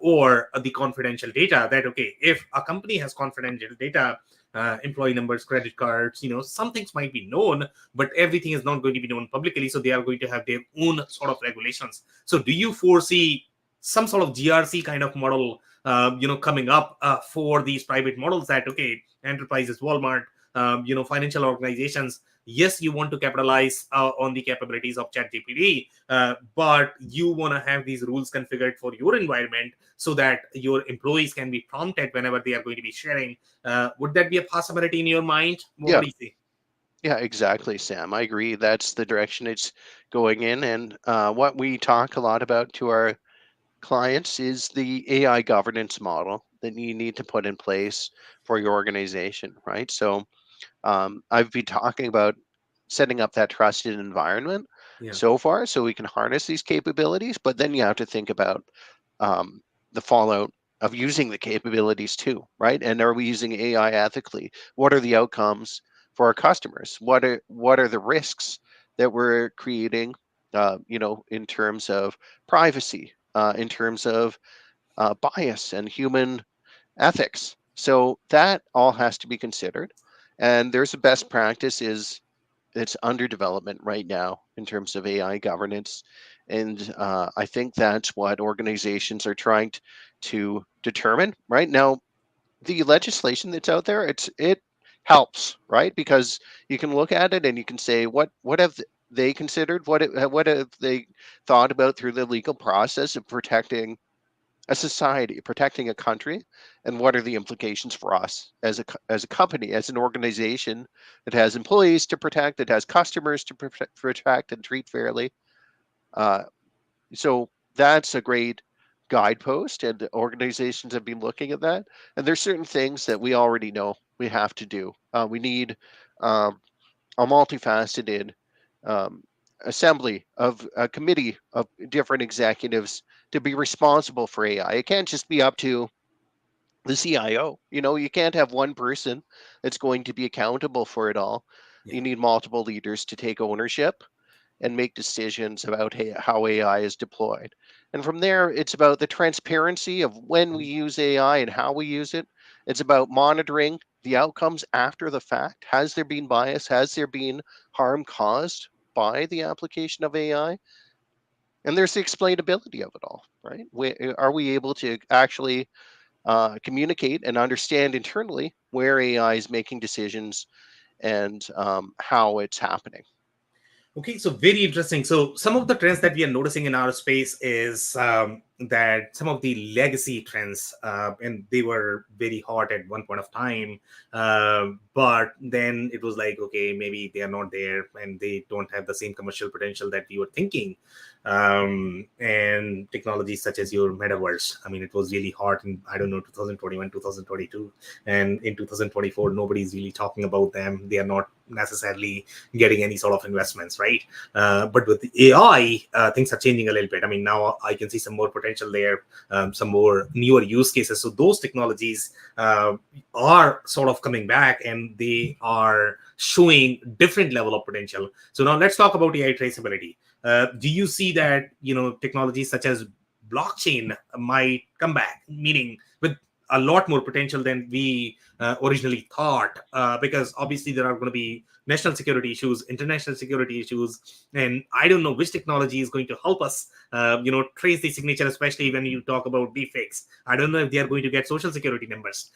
Speaker 1: or the confidential data. That okay, if a company has confidential data, employee numbers, credit cards, some things might be known, but everything is not going to be known publicly. So they are going to have their own sort of regulations. So do you foresee some sort of GRC kind of model, coming up for these private models, that okay, enterprises, Walmart, financial organizations, yes, you want to capitalize on the capabilities of ChatGPT, but you want to have these rules configured for your environment so that your employees can be prompted whenever they are going to be sharing. Would that be a possibility in your mind? What
Speaker 2: Yeah.
Speaker 1: do you see?
Speaker 2: Yeah, exactly, Sam. I agree. That's the direction it's going in. And what we talk a lot about to our clients is the AI governance model that you need to put in place for your organization, right? So I've been talking about setting up that trusted environment
Speaker 1: Yeah.
Speaker 2: so far so we can harness these capabilities, but then you have to think about um, the fallout of using the capabilities too, right? And are we using AI ethically? What are the outcomes for our customers? What are the risks that we're creating? In terms of privacy, in terms of bias and human ethics. So that all has to be considered. And there's a best practice is it's under development right now in terms of AI governance. And I think that's what organizations are trying to determine right now. The legislation that's out there, it helps, right? Because you can look at it and you can say, what have they considered? What have they thought about through the legal process of protecting a society, protecting a country, and what are the implications for us as a company, as an organization that has employees to protect, that has customers to protect and treat fairly. Uh, so that's a great guidepost, and the organizations have been looking at that. And there's certain things that we already know we have to do. We need um, a multifaceted um, assembly of a committee of different executives to be responsible for AI. It can't just be up to the CIO. You can't have one person that's going to be accountable for it all.
Speaker 1: Yeah.
Speaker 2: You need multiple leaders to take ownership and make decisions about how AI is deployed. And from there, it's about the transparency of when we use AI and how we use it. It's about monitoring the outcomes after the fact. Has there been bias? Has there been harm caused by the application of AI? And there's the explainability of it all, right? Are we able to actually communicate and understand internally where AI is making decisions and how it's happening?
Speaker 1: Okay, so very interesting. So some of the trends that we are noticing in our space is that some of the legacy trends, and they were very hot at one point of time, but then it was like, okay, maybe they are not there and they don't have the same commercial potential that we were thinking. And technologies such as your metaverse, I mean, it was really hot in, I don't know, 2021, 2022, and in 2024, nobody's really talking about them. They are not necessarily getting any sort of investments, right? But with the AI, things are changing a little bit. I mean, now I can see some more potential there, some more newer use cases. So those technologies are sort of coming back, and they are showing different level of potential. So now let's talk about AI traceability. Do you see that technologies such as blockchain might come back, meaning with a lot more potential than we originally thought, because obviously there are going to be national security issues, international security issues, and I don't know which technology is going to help us, trace the signature, especially when you talk about deepfakes. I don't know if they are going to get social security numbers.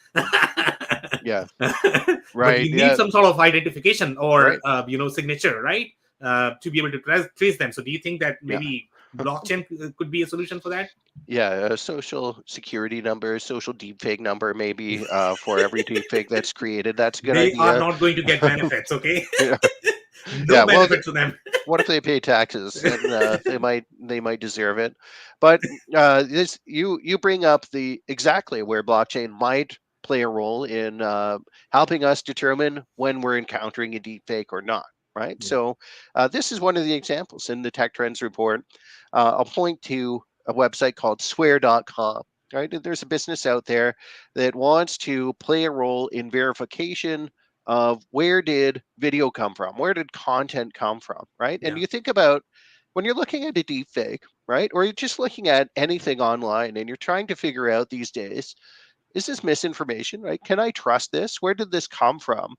Speaker 2: Yeah,
Speaker 1: But
Speaker 2: right.
Speaker 1: you need
Speaker 2: Yeah,
Speaker 1: some sort of identification or
Speaker 2: right.
Speaker 1: signature, right, to be able to trace them. So do you think that
Speaker 2: Yeah.
Speaker 1: maybe blockchain could be a solution for that?
Speaker 2: Yeah, a social security number, social deepfake number, maybe for every deepfake that's created. That's a good
Speaker 1: They are
Speaker 2: idea.
Speaker 1: not going to get benefits, okay?
Speaker 2: Yeah,
Speaker 1: No
Speaker 2: yeah. Well,
Speaker 1: benefit to them.
Speaker 2: what if they pay taxes? Then they might deserve it. But this you bring up the exactly where blockchain might play a role in helping us determine when we're encountering a deepfake or not. Right.
Speaker 1: Yeah,
Speaker 2: So this is one of the examples in the Tech Trends report. I'll point to a website called swear.com. Right. There's a business out there that wants to play a role in verification of where did video come from? Where did content come from? Right. And
Speaker 1: yeah,
Speaker 2: you think about when you're looking at a deep fake, right? Or you're just looking at anything online and you're trying to figure out these days, is this misinformation? Right? Can I trust this? Where did this come from?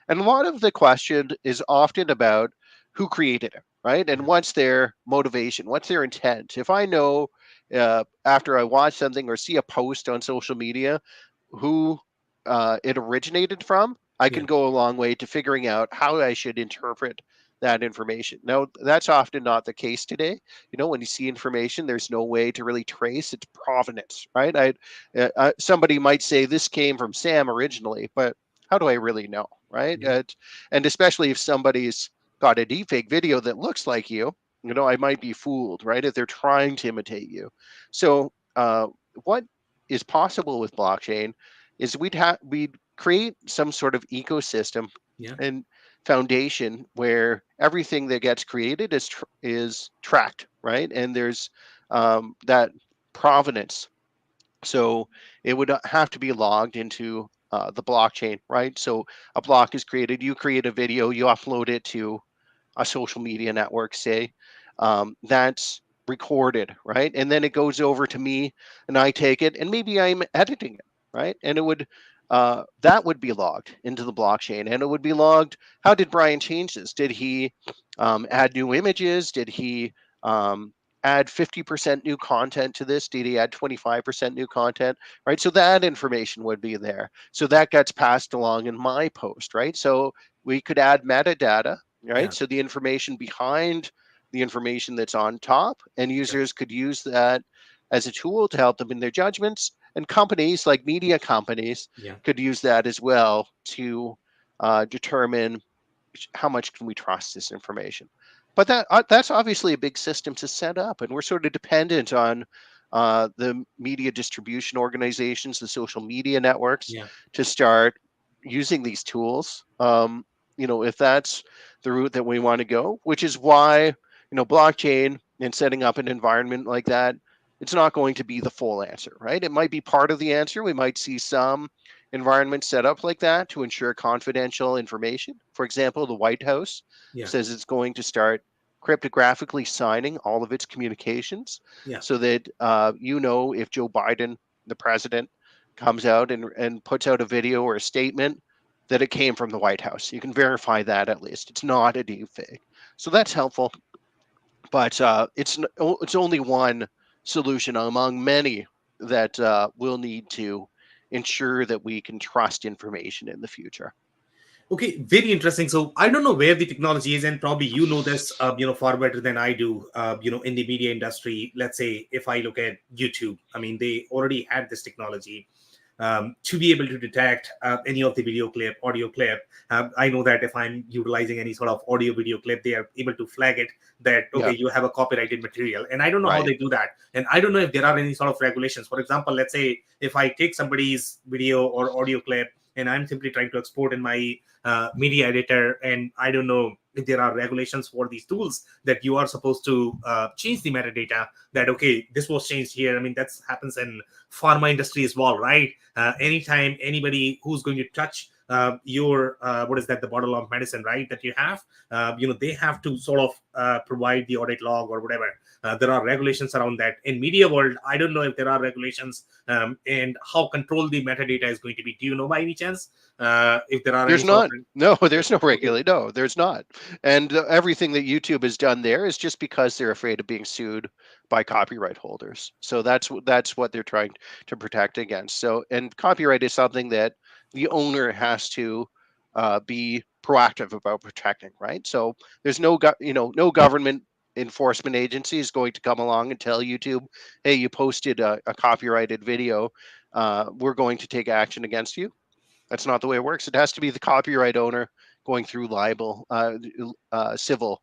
Speaker 2: And a lot of the question is often about who created it, right? And
Speaker 1: yeah,
Speaker 2: what's their motivation? What's their intent? If I know after I watch something or see a post on social media who it originated from, I
Speaker 1: yeah,
Speaker 2: can go a long way to figuring out how I should interpret that information. Now, that's often not the case today. When you see information, there's no way to really trace its provenance, right? Somebody might say this came from Sam originally, but how do I really know, right?
Speaker 1: yeah,
Speaker 2: And especially if somebody's got a deepfake video that looks like I might be fooled, right? If they're trying to imitate you. So, what is possible with blockchain is we'd create some sort of ecosystem
Speaker 1: yeah,
Speaker 2: and foundation where everything that gets created is tracked, right? And there's that provenance. So it would have to be logged into the blockchain, right? So a block is created. You create a video, you upload it to a social media network, say, that's recorded, right? And then it goes over to me and I take it and maybe I'm editing it, right? And that would be logged into the blockchain and it would be logged. How did Brian change this? Did he add new images? Did he add 50% new content to this? Did he add 25% new content? Right. So that information would be there. So that gets passed along in my post, right? So we could add metadata, right?
Speaker 1: yeah,
Speaker 2: So the information behind the information that's on top, and
Speaker 1: yeah,
Speaker 2: users could use that as a tool to help them in their judgments. And companies like media companies
Speaker 1: yeah,
Speaker 2: could use that as well to determine how much can we trust this information. But that's obviously a big system to set up, and we're sort of dependent on the media distribution organizations, the social media networks,
Speaker 1: yeah,
Speaker 2: to start using these tools. If that's the route that we want to go, which is why blockchain and setting up an environment like that, it's not going to be the full answer, right? It might be part of the answer. We might see some environment set up like that to ensure confidential information. For example, the White House
Speaker 1: yeah,
Speaker 2: says it's going to start cryptographically signing all of its communications
Speaker 1: yeah,
Speaker 2: so that if Joe Biden, the president, comes out and puts out a video or a statement, that it came from the White House. You can verify that at least. It's not a deep fake. So that's helpful. but it's only one solution among many that we'll need to ensure that we can trust information in the future.
Speaker 1: Okay, very interesting. So I don't know where the technology is, and probably you know this, far better than I do. In the media industry, let's say if I look at YouTube, I mean, they already had this technology to be able to detect any of the video clip, audio clip. I know that if I'm utilizing any sort of audio video clip, they are able to flag it that, okay,
Speaker 2: Yeah,
Speaker 1: you have a copyrighted material. And I don't know how
Speaker 2: right.
Speaker 1: they do that. And I don't know if there are any sort of regulations. For example, let's say if I take somebody's video or audio clip and I'm simply trying to export in my media editor, and I don't know if there are regulations for these tools that you are supposed to change the metadata, that okay, this was changed here. I mean, that happens in pharma industry as well, right? Anytime anybody who's going to touch your what is that, the bottle of medicine, right, that you have, they have to sort of provide the audit log or whatever. There are regulations around that. In media world, I don't know if there are regulations, and how controlled the metadata is going to be. Do you know by any chance if there are any
Speaker 2: There's
Speaker 1: sort of
Speaker 2: not. No, there's no
Speaker 1: okay.
Speaker 2: regulate. No, there's not. And everything that YouTube has done there is just because they're afraid of being sued by copyright holders. So that's what they're trying to protect against. So, and copyright is something that the owner has to be proactive about protecting, right? So there's no government enforcement agency is going to come along and tell YouTube, hey, you posted a copyrighted video, we're going to take action against you. That's not the way it works. It has to be the copyright owner going through libel, civil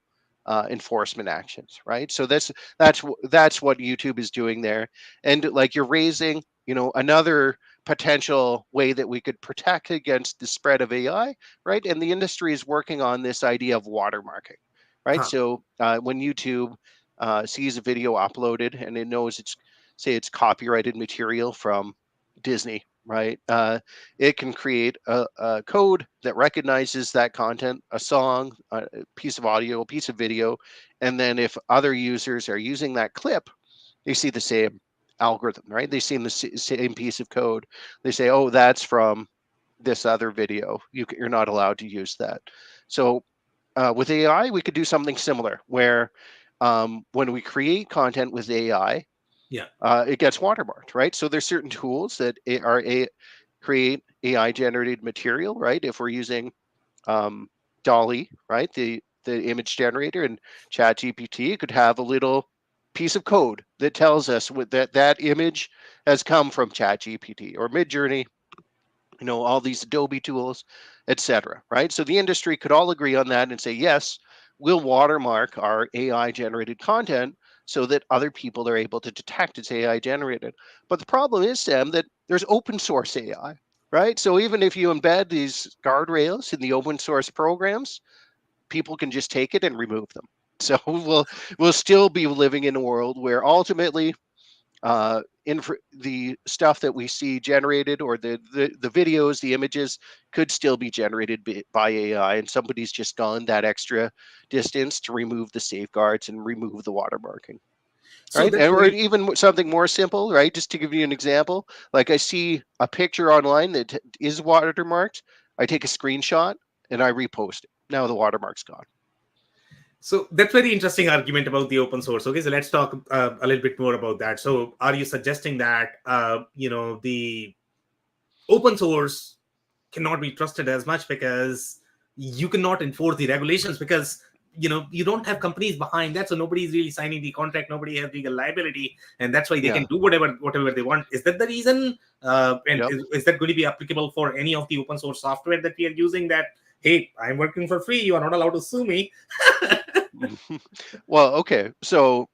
Speaker 2: enforcement actions, right? So that's what YouTube is doing there, and like you're raising, another potential way that we could protect against the spread of AI, right? And the industry is working on this idea of watermarking, right?
Speaker 1: Huh.
Speaker 2: So when YouTube sees a video uploaded and it knows it's copyrighted material from Disney, right? It can create a code that recognizes that content, a song, a piece of audio, a piece of video, and then if other users are using that clip, they see the same algorithm, right? They see the same piece of code. They say, "Oh, that's from this other video. You're not allowed to use that." So with AI, we could do something similar, where when we create content with AI,
Speaker 1: Yeah.
Speaker 2: it gets watermarked, right? So there's certain tools that create AI generated material, right? If we're using um, Dolly, right, the image generator, and Chat GPT, it could have a little piece of code that tells us that image has come from Chat GPT or Midjourney, all these Adobe tools, etc. Right? So the industry could all agree on that and say, yes, we'll watermark our AI generated content so that other people are able to detect it's AI generated. But the problem is, Sam, that there's open source AI, right? So even if you embed these guardrails in the open source programs, people can just take it and remove them. So we'll still be living in a world where ultimately the stuff that we see generated, or the videos, the images, could still be generated by AI, and somebody's just gone that extra distance to remove the safeguards and remove the watermarking,
Speaker 1: So
Speaker 2: right?
Speaker 1: that's
Speaker 2: And or
Speaker 1: very
Speaker 2: even something more simple, right? Just to give you an example, like I see a picture online that is watermarked, I take a screenshot and I repost it. Now the watermark's gone.
Speaker 1: So that's very interesting argument about the open source. Okay, so let's talk a little bit more about that. So are you suggesting that the open source cannot be trusted as much because you cannot enforce the regulations, because you don't have companies behind that, so nobody's really signing the contract, nobody has legal liability, and that's why they can
Speaker 2: Yeah.
Speaker 1: do whatever they want? Is that the reason? And
Speaker 2: Yep.
Speaker 1: is that going to be applicable for any of the open source software that we are using, that hey, I'm working for free, you are not allowed to sue me?
Speaker 2: Well, okay. So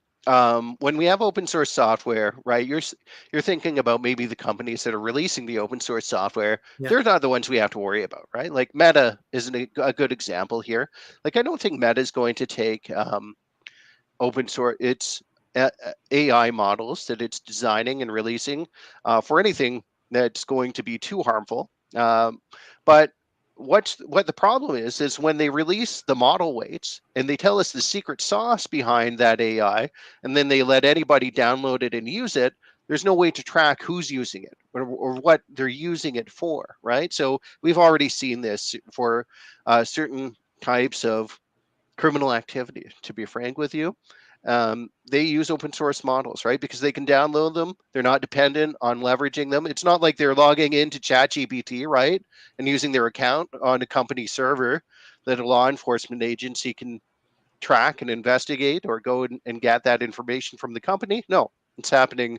Speaker 2: when we have open source software, right? You're thinking about maybe the companies that are releasing the open source software.
Speaker 1: Yeah.
Speaker 2: They're not the ones we have to worry about, right? Like Meta is a good example here. Like I don't think Meta is going to take open source its AI models that it's designing and releasing for anything that's going to be too harmful. But what the problem is when they release the model weights and they tell us the secret sauce behind that AI, and then they let anybody download it and use it. There's no way to track who's using it, or what they're using it for, right? So we've already seen this for certain types of criminal activity, to be frank with you. they use open source models, right? Because they can download them. They're not dependent on leveraging them. It's not like they're logging into ChatGPT, right? And using their account on a company server that a law enforcement agency can track and investigate or go and get that information from the company. No, it's happening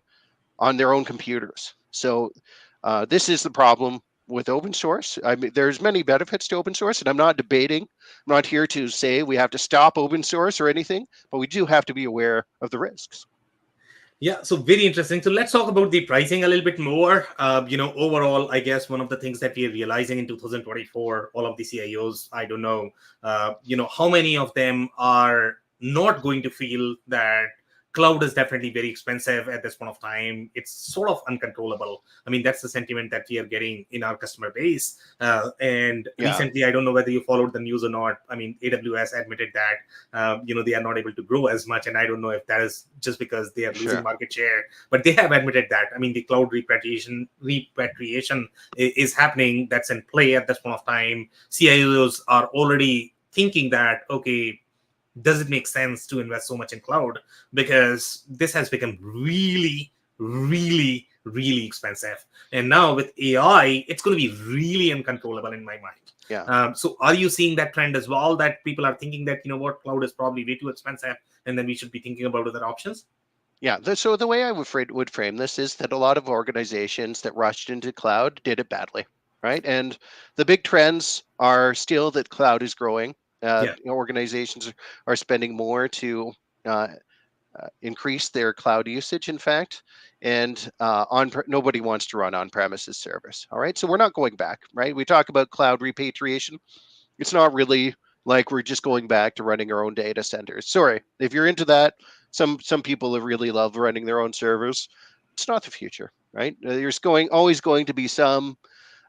Speaker 2: on their own computers. So this is the problem with open source. I mean, there's many benefits to open source, and I'm not debating. I'm not here to say we have to stop open source or anything, but we do have to be aware of the risks.
Speaker 1: Yeah, so very interesting. So let's talk about the pricing a little bit more. Overall, I guess one of the things that we are realizing in 2024, all of the CIOs, I don't know, how many of them are not going to feel that cloud is definitely very expensive at this point of time. It's sort of uncontrollable. I mean, that's the sentiment that we are getting in our customer base. And recently, I don't know whether you followed the news or not. I mean, AWS admitted that they are not able to grow as much, and I don't know if that is just because they are losing market share, but they have admitted that. I mean, the cloud repatriation is happening. That's in play at this point of time. CIOs are already thinking that, okay, does it make sense to invest so much in cloud, because this has become really, really, really expensive, and now with AI it's going to be really uncontrollable in my mind. So are you seeing that trend as well, that people are thinking that, what, cloud is probably way too expensive and then we should be thinking about other options?
Speaker 2: So the way I would frame this is that a lot of organizations that rushed into cloud did it badly, right? And the big trends are still that cloud is growing. Organizations are spending more to increase their cloud usage, in fact, and nobody wants to run on-premises service. All right, so we're not going back, right? We talk about cloud repatriation. It's not really like we're just going back to running our own data centers. Sorry, if you're into that, some people have really loved running their own servers. It's not the future, right? There's always going to be some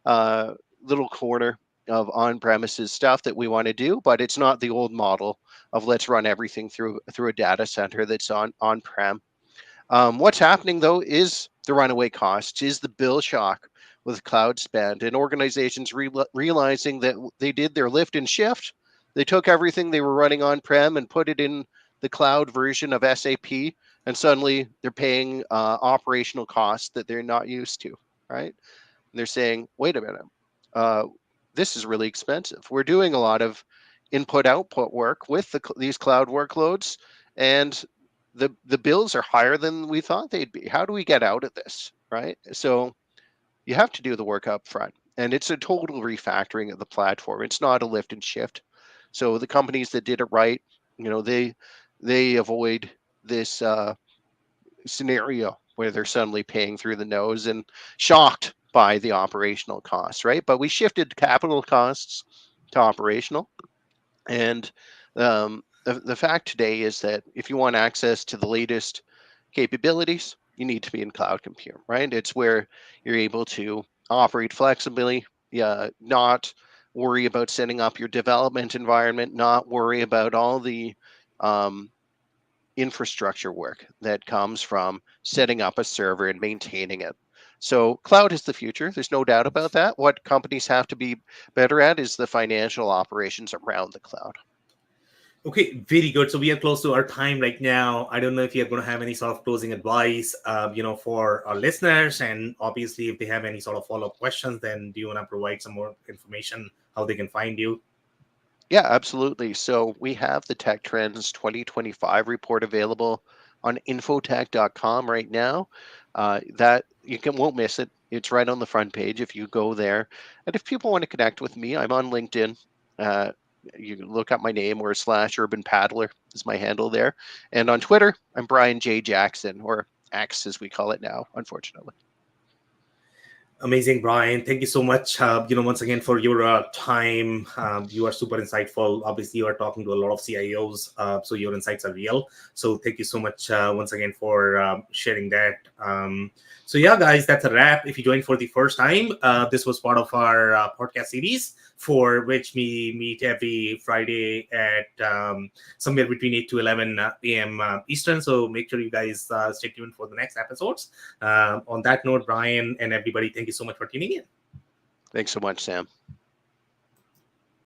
Speaker 2: little corner of on-premises stuff that we want to do, but it's not the old model of let's run everything through a data center that's on-prem. What's happening though is the runaway costs, is the bill shock with cloud spend, and organizations realizing that they did their lift and shift. They took everything they were running on-prem and put it in the cloud version of SAP, and suddenly they're paying operational costs that they're not used to, right? And they're saying, wait a minute, this is really expensive. We're doing a lot of input-output work with these cloud workloads, and the bills are higher than we thought they'd be. How do we get out of this, right? So you have to do the work up front, and it's a total refactoring of the platform. It's not a lift and shift. So the companies that did it right, they avoid this scenario where they're suddenly paying through the nose and shocked by the operational costs, right? But we shifted capital costs to operational. And the fact today is that if you want access to the latest capabilities, you need to be in cloud compute, right? It's where you're able to operate flexibly, not worry about setting up your development environment, not worry about all the infrastructure work that comes from setting up a server and maintaining it. So cloud is the future. There's no doubt about that. What companies have to be better at is the financial operations around the cloud.
Speaker 1: Okay, very good. So we are close to our time right now. I don't know if you're going to have any sort of closing advice, for our listeners, and obviously if they have any sort of follow-up questions, then do you want to provide some more information how they can find you?
Speaker 2: Yeah, absolutely. So we have the Tech Trends 2025 report available on infotech.com right now. That won't miss it. It's right on the front page if you go there. And if people want to connect with me, I'm on LinkedIn. Uh, you can look up my name or /Urban Paddler is my handle there. And on Twitter, I'm Brian J. Jackson, or X as we call it now, unfortunately.
Speaker 1: Amazing, Brian. Thank you so much. Once again for your time. You are super insightful. Obviously, you are talking to a lot of CIOs, so your insights are real. So thank you so much once again for sharing that. So yeah, guys, that's a wrap. If you joined for the first time, this was part of our podcast series, for which we meet every Friday at somewhere between 8 to 11 p.m. Eastern. So make sure you guys stay tuned for the next episodes. On that note, Brian and everybody, thank you so much for tuning in.
Speaker 2: Thanks so much, Sam.